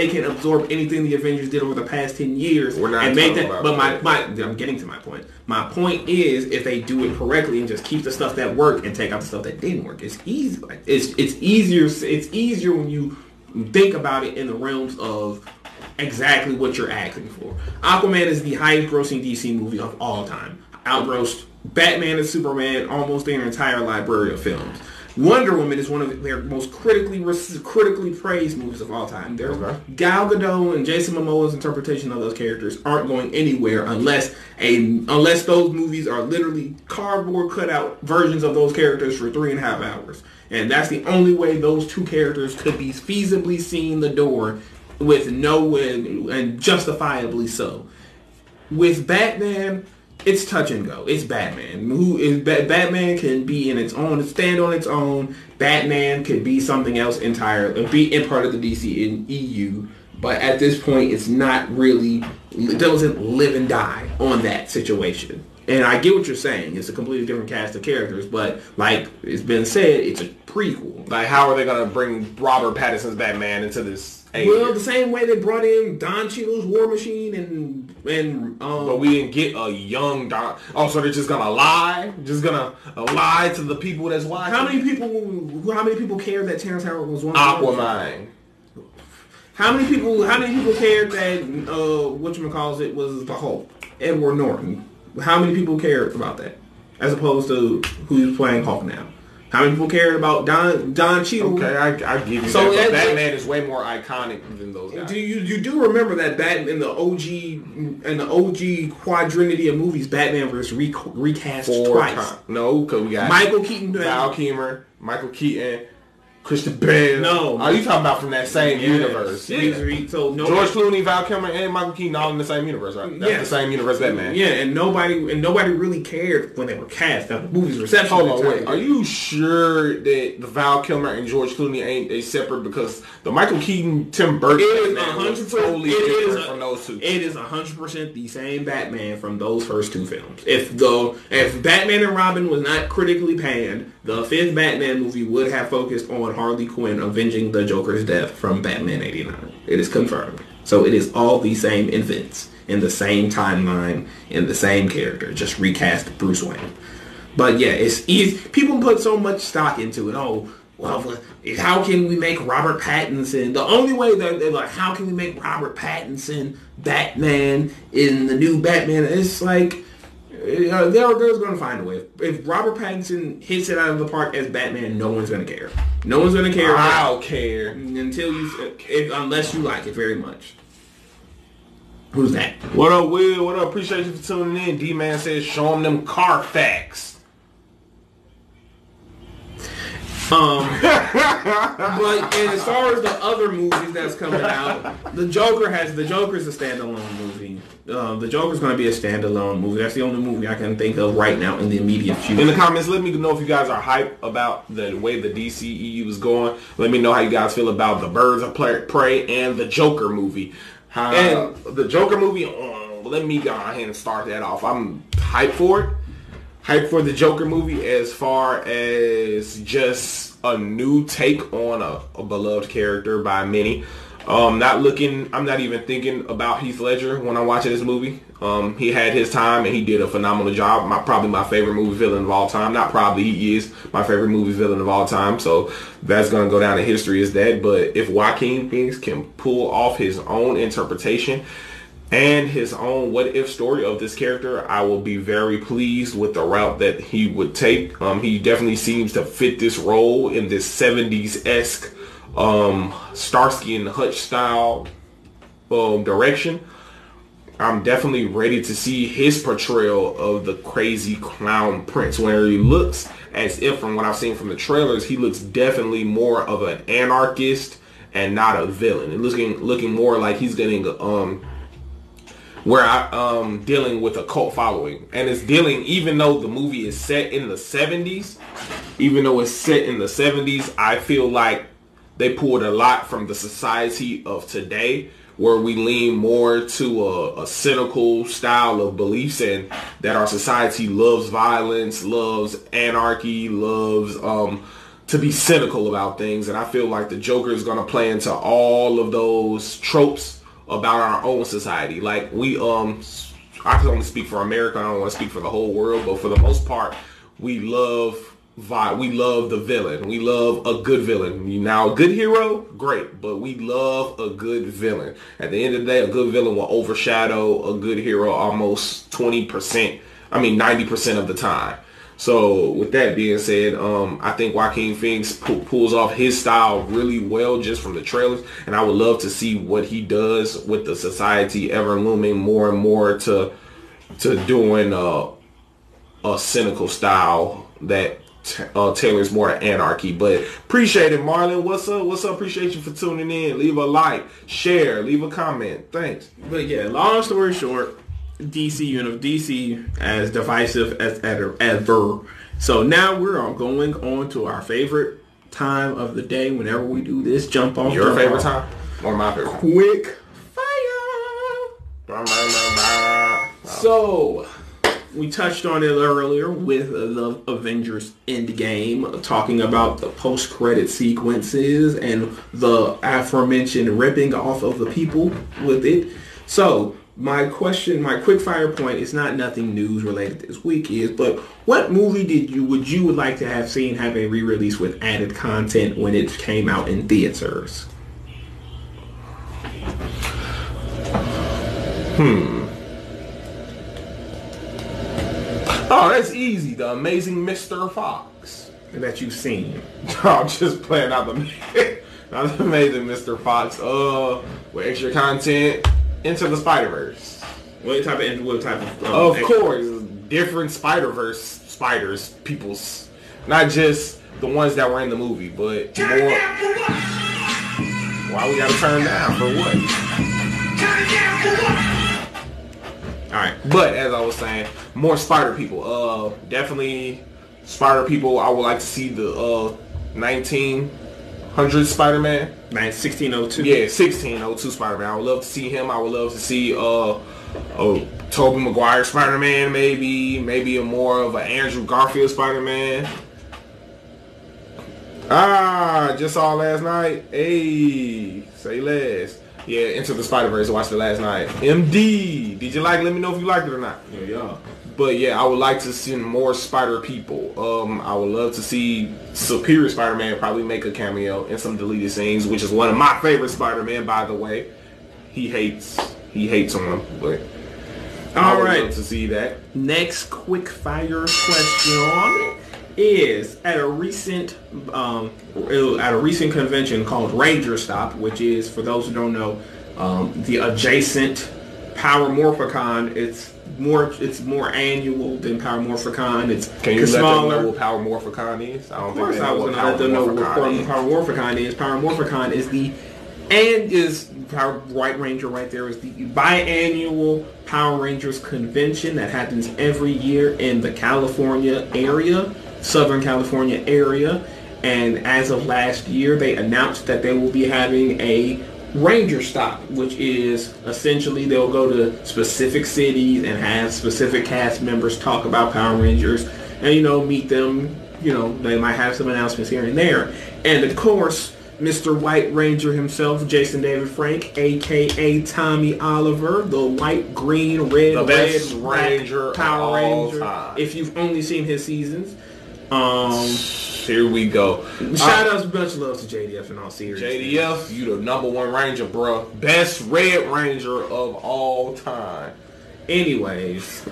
can absorb anything the Avengers did over the past 10 years. We're not talking about that. But I'm getting to my point. My point is, if they do it correctly and just keep the stuff that worked and take out the stuff that didn't work, it's easy. It's easier. It's easier when you think about it in the realms of exactly what you're asking for. Aquaman is the highest grossing DC movie of all time. Outgrossed Batman and Superman almost their entire library of films. Wonder Woman is one of their most critically praised movies of all time. There's Gal Gadot and Jason Momoa's interpretation of those characters aren't going anywhere unless those movies are literally cardboard cutout versions of those characters for 3.5 hours. And that's the only way those two characters could be feasibly seen the door with and justifiably so. With Batman, it's touch and go. It's Batman. Batman can be stand on its own. Batman could be something else entirely, be in part of the DC and EU. But at this point, it's not really, it doesn't live and die on that situation. And I get what you're saying. It's a completely different cast of characters, but like it's been said, it's a prequel. Like, how are they going to bring Robert Pattinson's Batman into this age? Well, the same way they brought in Don Cheadle's War Machine but we didn't get a young Don. Oh, so they're just gonna lie? Just gonna lie to the people that's watching? How many people cared that Terrence Howard was one? Aquaman. How many people cared that whatchamacallit was the Hulk? Edward Norton. How many people cared about that? As opposed to who's playing Hulk now. How many people cared about Don Cheadle? Okay, I give you that. But Batman is way more iconic than those guys. You do remember that Batman in the OG quadrinity of movies, Batman was recast twice. No, because we got Michael Keaton, Val Kilmer, Michael Keaton, Christian Bale. No. Are you talking about from that same universe? Yeah. So George Clooney, Val Kilmer, and Michael Keaton all in the same universe, right? That's the same universe Batman. Yeah, and nobody really cared when they were cast. Now the movie's reception. Hold on, wait. Are you sure that the Val Kilmer and George Clooney ain't a separate? Because the Michael Keaton, Tim Burton, was totally different from those two. It is 100% the same Batman from those first two films. If Batman and Robin was not critically panned, the fifth Batman movie would have focused on Harley Quinn avenging the Joker's death from Batman '89. It is confirmed. So it is all the same events in the same timeline in the same character, just recast Bruce Wayne. But yeah, it's easy. People put so much stock into it. Oh, well, how can we make Robert Pattinson? The only way that they're like, how can we make Robert Pattinson Batman in the new Batman? It's like, they're going to find a way. If Robert Pattinson hits it out of the park as Batman, no one's going to care. No one's going to care. I'll care unless you like it very much. Who's that? What up, Will? What up? Appreciate you for tuning in. D-Man says, show him them car facts. But and as far as the other movies that's coming out, the Joker's a standalone movie. The Joker's going to be a standalone movie. That's the only movie I can think of right now in the immediate future. In the comments, let me know if you guys are hyped about the way the DCEU is going. Let me know how you guys feel about the Birds of Prey and the Joker movie. And the Joker movie, let me go ahead and start that off. I'm hyped for it. Hyped for the Joker movie as far as just a new take on a beloved character by many. I'm not even thinking about Heath Ledger when I'm watching this movie. He had his time and he did a phenomenal job. Probably my favorite movie villain of all time. Not probably, he is my favorite movie villain of all time. So that's going to go down in history as that. But if Joaquin Phoenix can pull off his own interpretation and his own what-if story of this character, I will be very pleased with the route that he would take. He definitely seems to fit this role in this 70s-esque Starsky and Hutch style direction. I'm definitely ready to see his portrayal of the crazy clown prince, where he looks as if, from what I've seen from the trailers, he looks definitely more of an anarchist and not a villain. And looking more like he's getting dealing with a cult following. And it's dealing, even though the movie is set in the 70s, I feel like they pulled a lot from the society of today, where we lean more to a cynical style of beliefs, and that our society loves violence, loves anarchy, loves to be cynical about things. And I feel like the Joker is going to play into all of those tropes about our own society. Like I can only speak for America. I don't want to speak for the whole world, but for the most part, we love the villain. We love a good villain. Now, a good hero, great, but we love a good villain. At the end of the day, a good villain will overshadow a good hero almost 90% of the time. So with that being said, I think Joaquin Phoenix pulls off his style really well just from the trailers, and I would love to see what he does with the society ever looming more and more to doing a cynical style that tailors more to anarchy. But appreciate it, Marlon. What's up? Appreciate you for tuning in. Leave a like, share, leave a comment. Thanks. But yeah, long story short, DC as divisive as ever. So now we're going on to our favorite time of the day. Whenever we do this, jump off. Your favorite time or my favorite? Quick fire. So we touched on it earlier with the Avengers Endgame, talking about the post-credit sequences and the aforementioned ripping off of the people with it. So my quick fire point is not nothing news related this week but what movie would you like to have seen have a re-release with added content when it came out in theaters? Oh, that's easy. The Amazing Mr. Fox. That you've seen. I'm just playing out the Amazing Mr. Fox. With extra content. Into the Spider-Verse. What type of of course, different Spider-Verse spiders, people's, not just the ones that were in the movie, but more. Why we gotta turn down for what? Alright, but as I was saying, more Spider people. Definitely Spider people. I would like to see the 1900 Spider-Man. 1602. Yeah, 1602 Spider-Man. I would love to see him. I would love to see Tobey Maguire Spider-Man, maybe a more of an Andrew Garfield Spider-Man. Just saw last night. Hey, say less. Yeah, Into the Spider-Verse. I watched it last night. MD, did you like it? Let me know if you liked it or not. Yeah. But yeah, I would like to see more Spider people. I would love to see Superior Spider-Man probably make a cameo in some deleted scenes, which is one of my favorite Spider-Man, by the way. He hates on him, but I would love to see that. Next quick fire question is at a recent convention called Ranger Stop, which is, for those who don't know, the adjacent Power Morphicon. It's more annual than Power Morphicon. Can you let them know what Power Morphicon is? I don't think they know what Power Morphicon is. Power Morphicon is Power White Ranger right there is the biannual Power Rangers convention that happens every year in the Southern California area. And as of last year, they announced that they will be having a Ranger Stop, which is essentially they'll go to specific cities and have specific cast members talk about Power Rangers and, meet them. They might have some announcements here and there. And of course, Mr. White Ranger himself, Jason David Frank, a.k.a. Tommy Oliver, the white, green, red, the best red, Ranger Power Ranger. Time. If you've only seen his seasons. Here we go. Shout out, much love to JDF in all seriousness. JDF, you the #1 Ranger, bro. Best Red Ranger of all time. Anyways,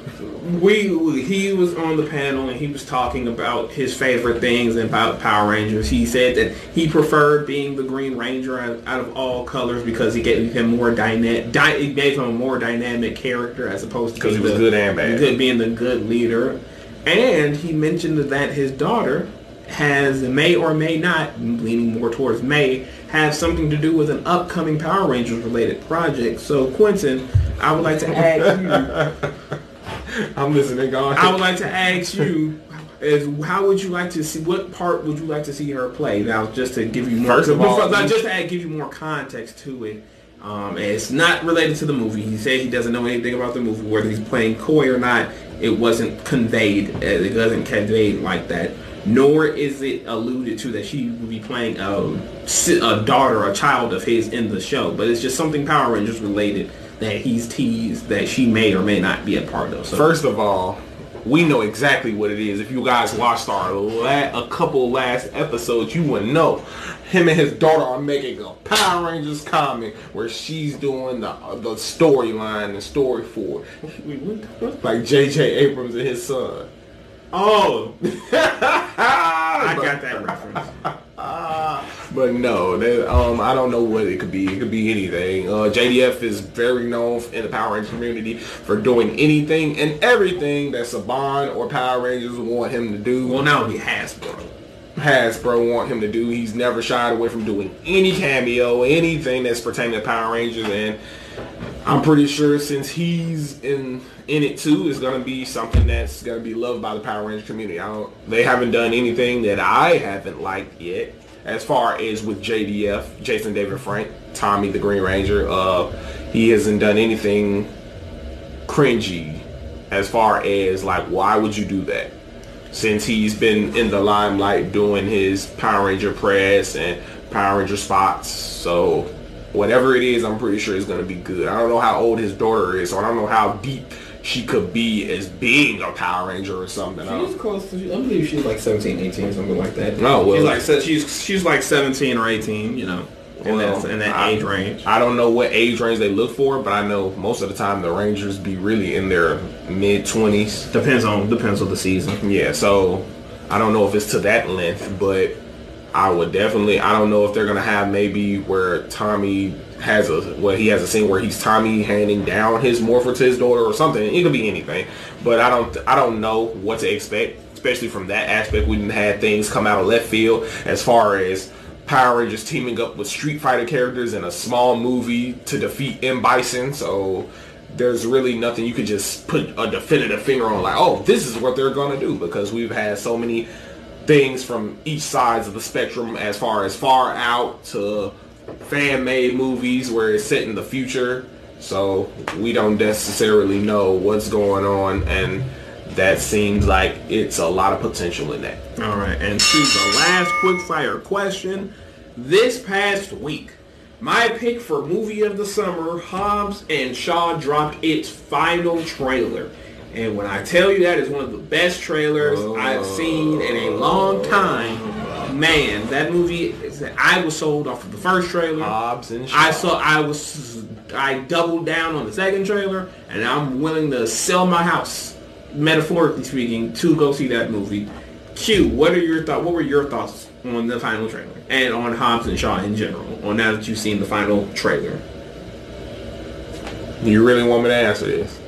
he was on the panel and he was talking about his favorite things about Power Rangers. He said that he preferred being the Green Ranger out of all colors because he gave him more dynamic. It gave him a more dynamic character as opposed to because he was good and bad, being the good leader. And he mentioned that his daughter may or may not, leaning more towards may, have something to do with an upcoming Power Rangers related project. So Quentin, I would like to ask you. I'm listening, God. I would like to ask you, what part would you like to see her play? Now, just to give you more, give you more context to it. It's not related to the movie. He said he doesn't know anything about the movie, whether he's playing coy or not. It wasn't conveyed. It doesn't conveyed like that. Nor is it alluded to that she will be playing a child of his in the show. But it's just something Power Rangers related that he's teased that she may or may not be a part of. So, first of all, we know exactly what it is. If you guys watched a couple last episodes, you would know. Him and his daughter are making a Power Rangers comic where she's doing the storyline, the story for it. Like J.J. Abrams and his son. Oh, I got that reference. But no, I don't know what it could be. It could be anything. JDF is very known in the Power Rangers community for doing anything and everything that Saban or Power Rangers want him to do. Well, now he Hasbro want him to do. He's never shied away from doing any cameo, anything that's pertaining to Power Rangers, and I'm pretty sure since he's in it too, it's gonna be something that's gonna be loved by the Power Ranger community. They haven't done anything that I haven't liked yet, as far as with JDF, Jason David Frank, Tommy the Green Ranger. He hasn't done anything cringy, as far as like, why would you do that? Since he's been in the limelight doing his Power Ranger press and Power Ranger spots, so whatever it is, I'm pretty sure it's gonna be good. I don't know how old his daughter is, so I don't know how deep she could be as being a Power Ranger or something. She's close to, I believe she's like 17, 18, something like that. Oh, well. She's like 17 or 18, in that age range. I don't know what age range they look for, but I know most of the time the Rangers be really in their mid-20s. Depends on the season. Yeah, so I don't know if it's to that length, but I don't know if they're gonna have maybe where Tommy has he has a scene where he's Tommy handing down his morpher to his daughter or something. It could be anything, but I don't know what to expect especially from that aspect. We didn't have things come out of left field as far as Power Rangers teaming up with Street Fighter characters in a small movie to defeat M. Bison. So there's really nothing you could just put a definitive finger on like, oh, this is what they're going to do, because we've had so many things from each sides of the spectrum as far as Far Out to fan-made movies where it's set in the future. So we don't necessarily know what's going on, and that seems like it's a lot of potential in that. All right, and to the last quick-fire question. This past week, my pick for movie of the summer, Hobbs and Shaw, dropped its final trailer. And when I tell you that is one of the best trailers I've seen in a long time, man, that movie, I was sold off of the first trailer. Hobbs and Shaw. I doubled down on the second trailer, and I'm willing to sell my house, metaphorically speaking, to go see that movie. Q, what were your thoughts on the final trailer and on Hobbs and Shaw in general, on now that you've seen the final trailer? You really want me to answer this?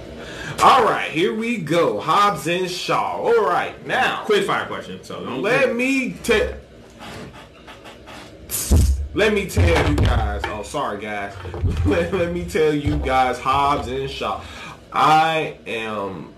All right, here we go. Hobbs and Shaw. All right, now Quick fire question. So don't let me tell you guys. Oh, sorry, guys. Let me tell you guys, Hobbs and Shaw. I am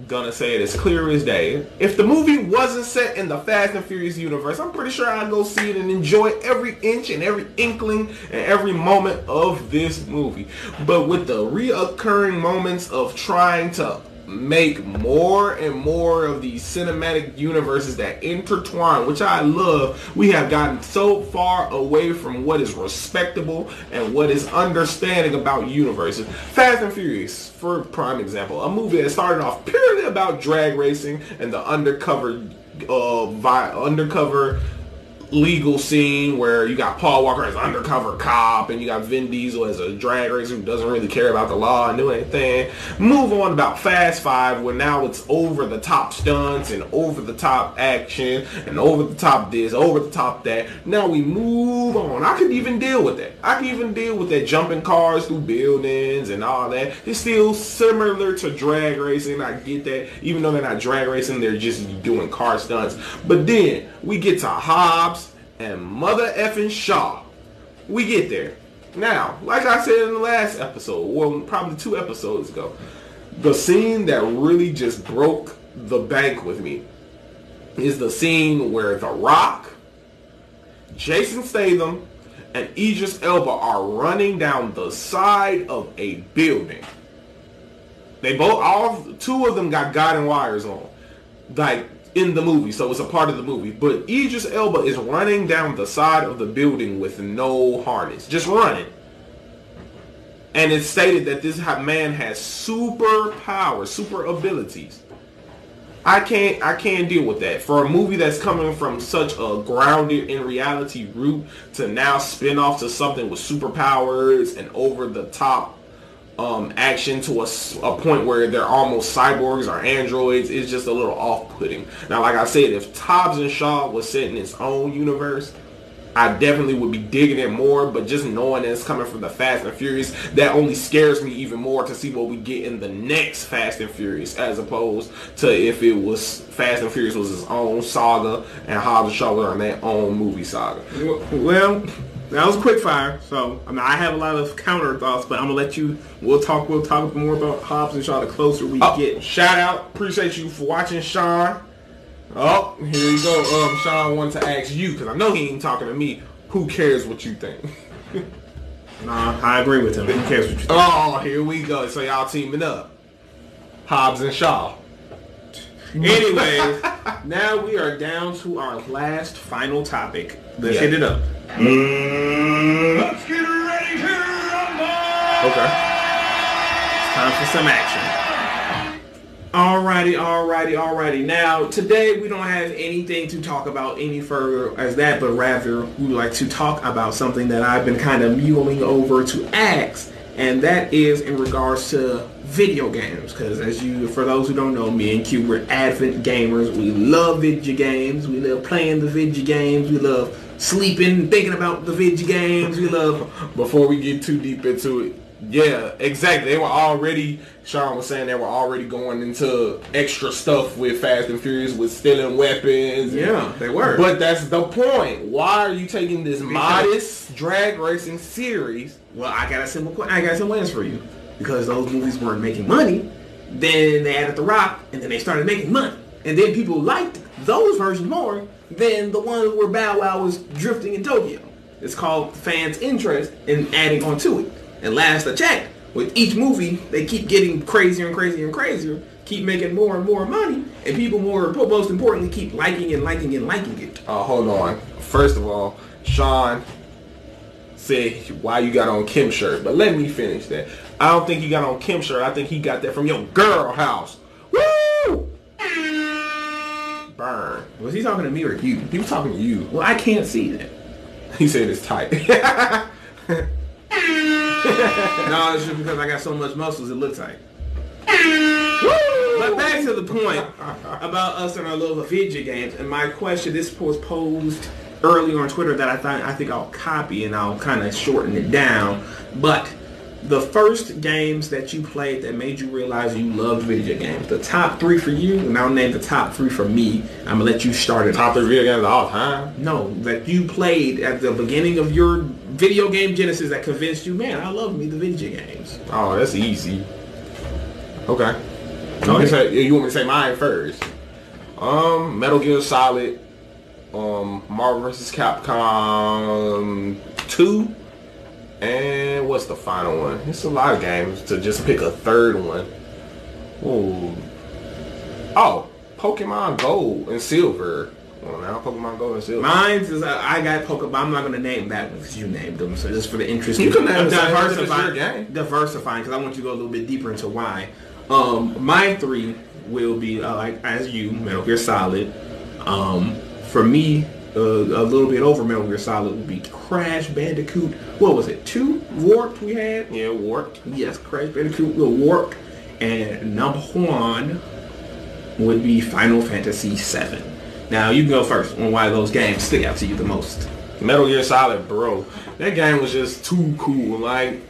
gonna say it as clear as day. If the movie wasn't set in the Fast and Furious universe, I'm pretty sure I'd go see it and enjoy every inch and every inkling and every moment of this movie. But with the reoccurring moments of trying to make more and more of these cinematic universes that intertwine, which I love, we have gotten so far away from what is respectable and what is understanding about universes. Fast and Furious, for prime example, a movie that started off purely about drag racing and the undercover legal scene where you got Paul Walker as an undercover cop and you got Vin Diesel as a drag racer who doesn't really care about the law and do anything. Move on about Fast 5, where now it's over the top stunts and over the top action and over the top this, over the top that. Now we move on. I could even deal with that. I can even deal with that jumping cars through buildings and all that. It's still similar to drag racing. I get that. Even though they're not drag racing, they're just doing car stunts. But then we get to Hobbs and mother effing Shaw. We get there. Now, like I said in the last episode, well, probably 2 episodes ago, the scene that really just broke the bank with me is the scene where The Rock, Jason Statham, and Idris Elba are running down the side of a building. They both, 2 of them got guiding wires on, like, in the movie, so it's a part of the movie. But Idris Elba is running down the side of the building with no harness, just running. And it's stated that this man has super powers, super abilities. I can't deal with that. For a movie that's coming from such a grounded in reality route to now spin off to something with superpowers and over the top action to a point where they're almost cyborgs or androids, is just a little off-putting. Now, like I said, if Hobbs and Shaw was set in its own universe, I definitely would be digging it more, but just knowing that it's coming from the Fast and Furious, that only scares me even more to see what we get in the next Fast and Furious, as opposed to if it was Fast and Furious was its own saga and Hobbs and Shaw were on their own movie saga. Well, that was quick fire, so I have a lot of counter thoughts, but I'm gonna let you. We'll talk more about Hobbs and Shaw the closer we get. Shout out, appreciate you for watching, Sean. Oh, here you go. Sean wanted to ask you, because I know he ain't talking to me. Who cares what you think? Nah, I agree with him. Who cares what you think? Oh, here we go. So y'all teaming up, Hobbs and Shaw. Anyways, now we are down to our last final topic. Let's hit it up. Let's get ready to rumble! Okay. It's time for some action. Alrighty. Now, today we don't have anything to talk about any further as that, but rather we would like to talk about something that I've been kind of mulling over to ask, and that is in regards to video games. Because for those who don't know, me and Q, we're avid gamers. We love video games. We love playing the video games. We love sleeping, thinking about the video games. We love. Before we get too deep into it, Yeah, exactly. They were already, Sean was saying they were already going into extra stuff with Fast and Furious, with stealing weapons. Yeah, they were. But that's the point. Why are you taking this modest drag racing series? Well, I got some answer for you. Because those movies weren't making money, then they added The Rock, and then they started making money. And then people liked those versions more than the ones where Bow Wow was drifting in Tokyo. It's called fans' interest in adding onto it. And last I checked, with each movie, they keep getting crazier and crazier and crazier, keep making more and more money, and people most importantly, keep liking and liking and liking it. Hold on. First of all, Sean said why you got on Kim's shirt, but let me finish that. I don't think he got on Kim's shirt. I think he got that from your girl house. Woo! Burn. Was he talking to me or you? He was talking to you. Well, I can't see that. He said it's tight. No, it's just because I got so much muscles it looks tight. But back to the point about us and our love of video games, and my question, this was posed earlier on Twitter that I think I'll copy and I'll kind of shorten it down. But the first games that you played that made you realize you loved video games, the top 3 for you, and I'll name the top 3 for me. I'm gonna let you start it. Top 3 video games of all time? No, that you played at the beginning of your video game genesis that convinced you, man, I love me the video games. Oh, that's easy. Okay. You want me to say mine first? Metal Gear Solid, Marvel vs. Capcom 2, and what's the final one? It's a lot of games to just pick a third one. Ooh. Oh, Pokemon Gold and Silver. Well, now Pokemon Gold and Silver. Mine's is I got Pokemon. I'm not gonna name that one because you named them. So just for the interest, you can name diversifying because I want you to go a little bit deeper into why. My 3 will be like as you, Metal Gear Solid. For me, a little bit over Metal Gear Solid would be Crash Bandicoot. What was it? 2 Warped we had? Yeah, Warped. Yes, Crash Bandicoot, Warped, and number 1 would be Final Fantasy 7. Now you can go first on why those games stick out to you the most. Metal Gear Solid, bro. That game was just too cool. Like,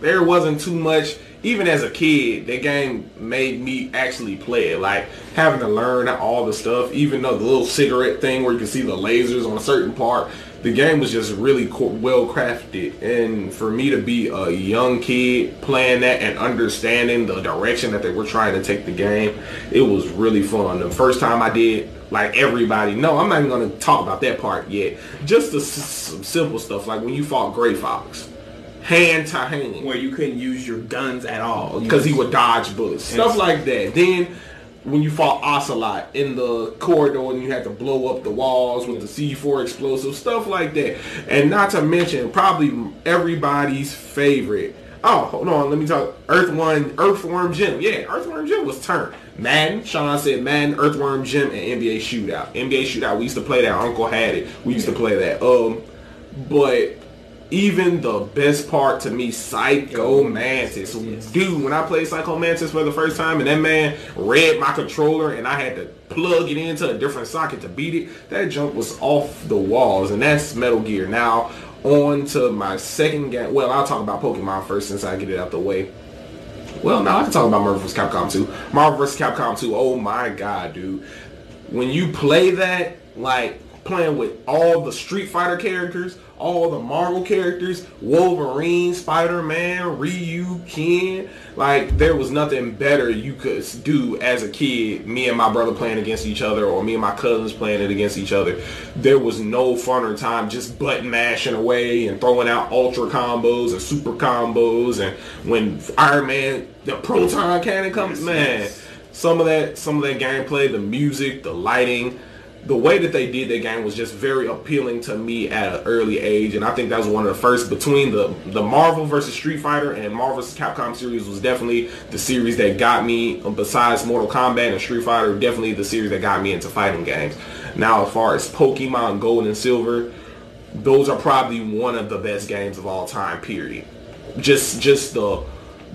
there wasn't too much. Even as a kid, that game made me actually play it. Like, having to learn all the stuff, even though the little cigarette thing where you can see the lasers on a certain part, the game was just really well crafted. And for me to be a young kid playing that and understanding the direction that they were trying to take the game, it was really fun. The first time I did, like everybody, no, I'm not even going to talk about that part yet. Just the simple stuff, like when you fought Gray Fox. Hand to hand. Where you couldn't use your guns at all. Because he would dodge bullets. Stuff like that. Then, when you fought Ocelot in the corridor and you had to blow up the walls with the C4 explosive. Stuff like that. And not to mention, probably everybody's favorite. Oh, hold on. Let me talk. Earthworm Jim. Yeah, Earthworm Jim was turned. Madden. Sean said Madden, Earthworm Jim, and NBA Shootout. NBA Shootout, we used to play that. Uncle had it. We used to play that. But even the best part to me, Psycho Mantis. Dude, when I played Psycho Mantis for the first time and that man read my controller and I had to plug it into a different socket to beat it, that jump was off the walls. And that's Metal Gear. Now, on to my second game. Well, I'll talk about Pokemon first since I get it out the way. Well, now I can talk about Marvel vs. Capcom 2. Marvel vs. Capcom 2, oh my god, dude. When you play that, like, playing with all the Street Fighter characters, all the Marvel characters, Wolverine, Spider-Man, Ryu, Ken, like there was nothing better you could do as a kid, me and my brother playing against each other or me and my cousins playing it against each other. There was no funner time just button mashing away and throwing out ultra combos and super combos, and when Iron Man, the proton cannon comes, man, some of that gameplay, the music, the lighting, the way that they did that game was just very appealing to me at an early age, and I think that was one of the first. Between the Marvel vs. Street Fighter and Marvel vs. Capcom series was definitely the series that got me, besides Mortal Kombat and Street Fighter, definitely the series that got me into fighting games. Now, as far as Pokemon Gold and Silver, those are probably one of the best games of all time, period. Just the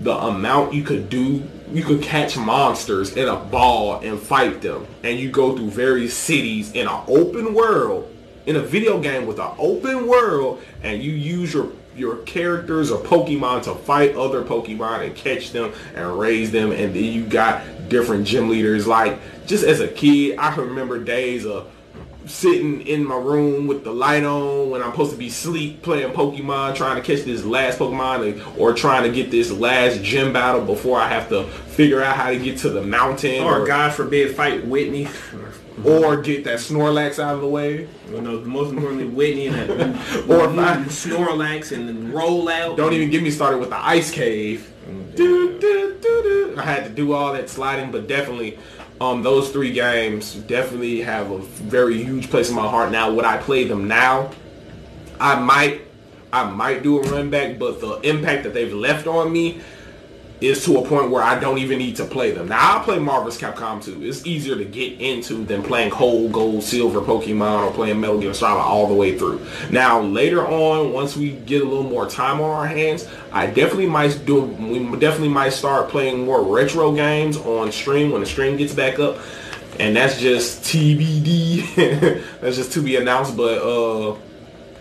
amount you could do. You could catch monsters in a ball and fight them, and you go through various cities in an open world, in a video game with an open world, and you use your your characters or Pokemon to fight other Pokemon and catch them and raise them, and then you got different gym leaders. Like, just as a kid, I can remember days of sitting in my room with the light on when I'm supposed to be asleep playing Pokemon, trying to catch this last Pokemon or trying to get this last gym battle before I have to figure out how to get to the mountain. Or God forbid, fight Whitney. Or get that Snorlax out of the way. You know, most importantly, Whitney and that or Snorlax and then roll out. Don't even get me started with the ice cave. I had to do all that sliding, but definitely those 3 games definitely have a very huge place in my heart. Now, would I play them now? I might do a run back, but the impact that they've left on me is to a point where I don't even need to play them. Now, I'll play Marvel vs. Capcom 2. It's easier to get into than playing Cold, Gold, Silver Pokemon or playing Metal Gear Solid all the way through. Now, later on, once we get a little more time on our hands, we definitely might start playing more retro games on stream when the stream gets back up. And that's just TBD. That's just to be announced, but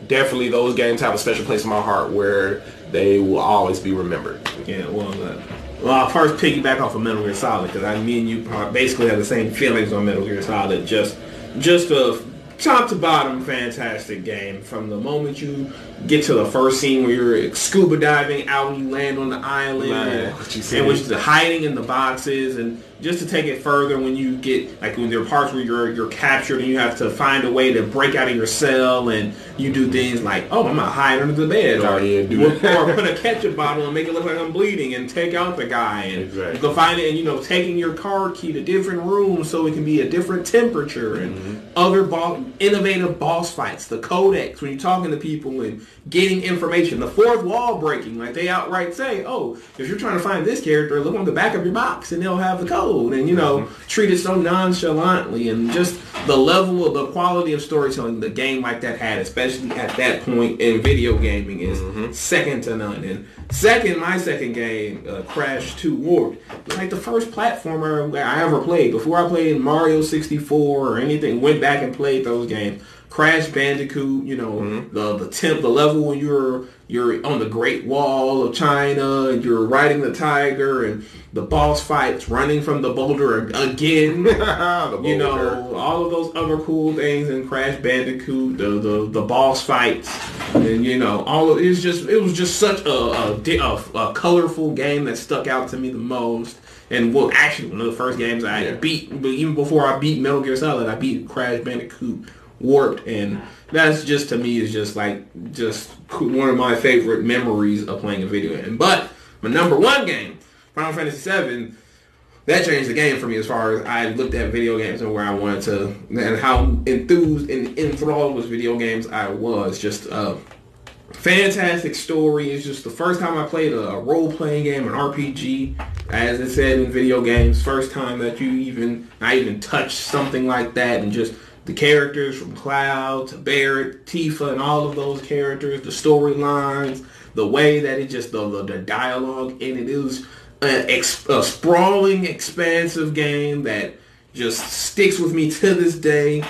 definitely those games have a special place in my heart where they will always be remembered. Yeah, well, I'll first piggyback off of Metal Gear Solid, because me and you basically have the same feelings on Metal Gear Solid. Just a top to bottom fantastic game. From the moment you get to the first scene where you're scuba diving out and you land on the island, and which is hiding in the boxes, and just to take it further, when you get, like, when there are parts where you're captured and you have to find a way to break out of your cell, and you do things like, oh, I'm gonna hide under the bed, or put a ketchup bottle and make it look like I'm bleeding and take out the guy, and you go find it, and taking your card key to different rooms so it can be a different temperature, and other innovative boss fights, the codex when you're talking to people and getting information, the fourth wall breaking, like they outright say, oh, if you're trying to find this character, look on the back of your box and they'll have the code. And treat it so nonchalantly, and just the level of the quality of storytelling the game like that had, especially at that point in video gaming, is second to none. And my second game, Crash 2 Warped, was like the first platformer I ever played. Before I played Mario 64 or anything, went back and played those games. Crash Bandicoot, the level when you're on the Great Wall of China and you're riding the tiger, and the boss fights, running from the boulder again. All of those other cool things in Crash Bandicoot, the boss fights, and all of it was just such a colorful game that stuck out to me the most. And actually one of the first games I beat, but even before I beat Metal Gear Solid, I beat Crash Bandicoot Warped, and that's just, to me, is just one of my favorite memories of playing a video game. But my number 1 game, Final Fantasy VII, that changed the game for me as far as I looked at video games and where I wanted to, and how enthused and enthralled with video games I was. Just a fantastic story. It's just the first time I played a role-playing game, an RPG, as it said in video games. First time that I even touched something like that, and just the characters from Cloud to Barrett, Tifa, and all of those characters, the storylines, the way that it just, the dialogue in it, was a sprawling, expansive game that just sticks with me to this day.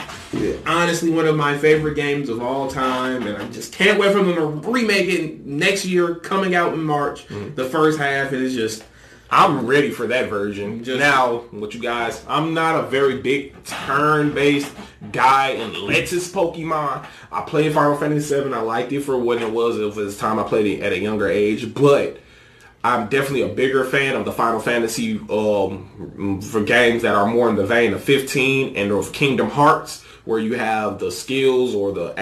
Honestly, one of my favorite games of all time, and I just can't wait for them to remake it next year, coming out in March. The first half is just... I'm ready for that version. Now, what you guys, I'm not a very big turn-based guy unless it's Pokemon. I played Final Fantasy VII. I liked it for what it was. It was time I played it at a younger age. But I'm definitely a bigger fan of the Final Fantasy for games that are more in the vein of 15 and of Kingdom Hearts, where you have the skills or the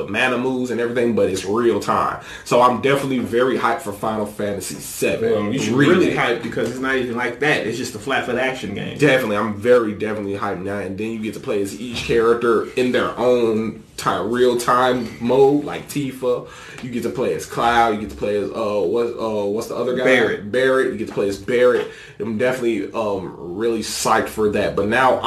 mana moves and everything, but it's real time. So I'm definitely very hyped for Final Fantasy VII. Well, you should really hyped, because it's not even like that. It's just a flat-foot action game. Definitely. I'm definitely hyped now. And then you get to play as each character in their own real-time mode, like Tifa. You get to play as Cloud. You get to play as, what's the other guy? Barrett. You get to play as Barrett. I'm definitely really psyched for that. But now,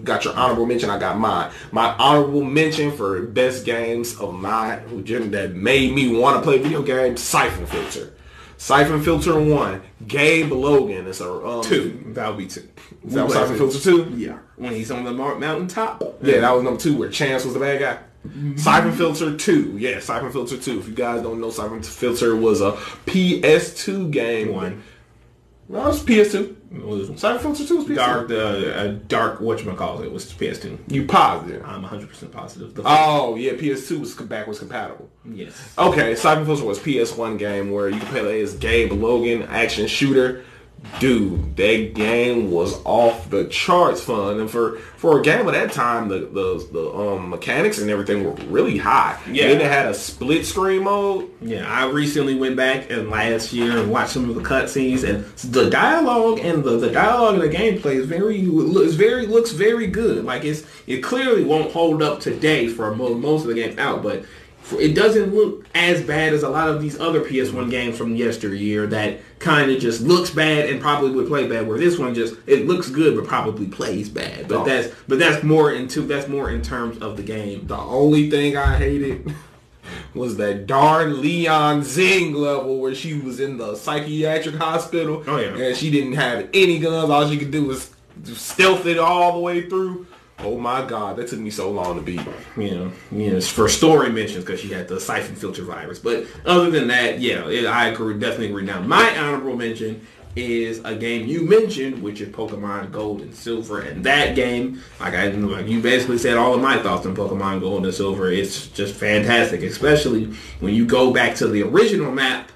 got your honorable mention. I got mine. My honorable mention for best games of mine that made me want to play video games, Siphon Filter. Siphon Filter 1, Gabe Logan. It's a 2. That'll be 2. Is that Siphon Filter 2? Yeah. When he's on the mountaintop. Yeah, that was number 2, where Chance was the bad guy. Siphon Filter 2. Yeah, Siphon Filter 2. If you guys don't know, Siphon Filter was a PS2 game. One. No, it's PS2. Siphon Filter 2 was PS2. Dark whatchamacallit was PS2. You positive? I'm 100% positive. Oh, yeah, PS2 was backwards compatible. Yes. Okay, Siphon Filter was PS1 game where you could play as Gabe Logan, action shooter. Dude, that game was off the charts fun, and for a game of that time, the mechanics and everything were really high. Yeah, and it had a split screen mode. Yeah, I recently went back and last year and watched some of the cutscenes, and the dialogue and the dialogue and the gameplay looks very good. Like it clearly won't hold up today for most of the games out, but it doesn't look as bad as a lot of these other PS1 games from yesteryear that kind of just looks bad and probably would play bad. Where this one it looks good but probably plays bad. But that's more in terms of the game. The only thing I hated was that darn Leon Zing level where she was in the psychiatric hospital. Oh yeah, and she didn't have any guns. All she could do was stealth it all the way through. Oh my God, that took me so long to beat. It's for story mentions because she had the Siphon Filter virus. But other than that, I definitely agree. Now, my honorable mention is a game you mentioned, which is Pokemon Gold and Silver. And that game, like you basically said all of my thoughts on Pokemon Gold and Silver. It's just fantastic, especially when you go back to the original map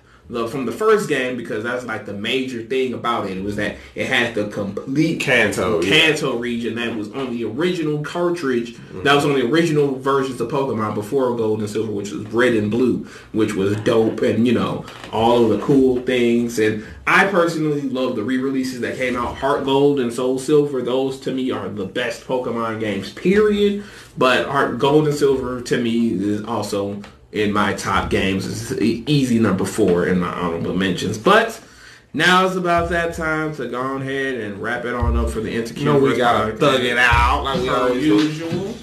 from the first game, because that's like the major thing about it. It was that it had the complete Kanto region that was on the original cartridge. Mm-hmm. That was on the original versions of Pokemon before Gold and Silver, which was Red and Blue, which was dope, and all of the cool things. And I personally love the re-releases that came out, Heart Gold and Soul Silver. Those to me are the best Pokemon games, period. But Heart Gold and Silver to me is also in my top games. It's easy number 4 in my honorable mentions. But now it's about that time to go ahead and wrap it on up for the Intercube. We gotta thug it out like we always usual.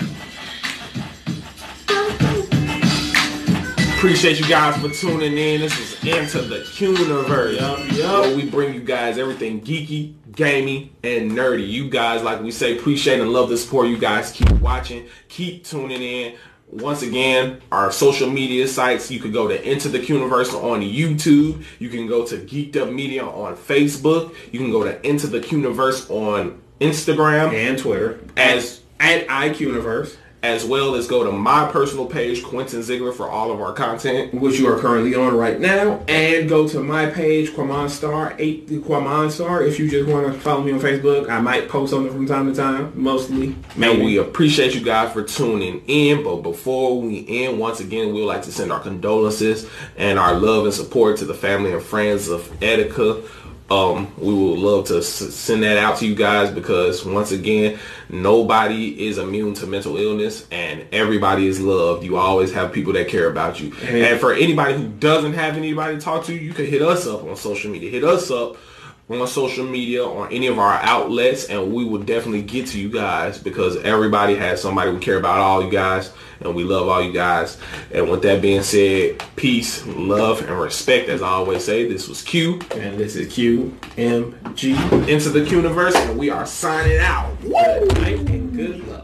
Appreciate you guys for tuning in. This is Into the QUNIVERSE. Where we bring you guys everything geeky, gamey, and nerdy. You guys, like we say, appreciate and love the support. You guys keep watching, keep tuning in. Once again, our social media sites, you could go to Into the QUNIVERSE on YouTube. You can go to Geeked Up Media on Facebook. You can go to Into the QUNIVERSE on Instagram and Twitter at iQUNIVERSE. As well as go to my personal page, Quentin Ziegler, for all of our content, which you are currently on right now. And go to my page, QuamonStar, if you just want to follow me on Facebook. I might post something from time to time, mostly. And we appreciate you guys for tuning in. But before we end, once again, we would like to send our condolences and our love and support to the family and friends of Etika. We would love to send that out to you guys, because once again, nobody is immune to mental illness and everybody is loved. You always have people that care about you. And for anybody who doesn't have anybody to talk to, you can hit us up on social media. Hit us up on social media, on any of our outlets, and we will definitely get to you guys, because everybody has somebody we care about, all you guys, and we love all you guys. And with that being said, peace, love, and respect. As I always say, this was Q, and this is QMG, Into the QUNIVERSE, and we are signing out. Good night and good luck.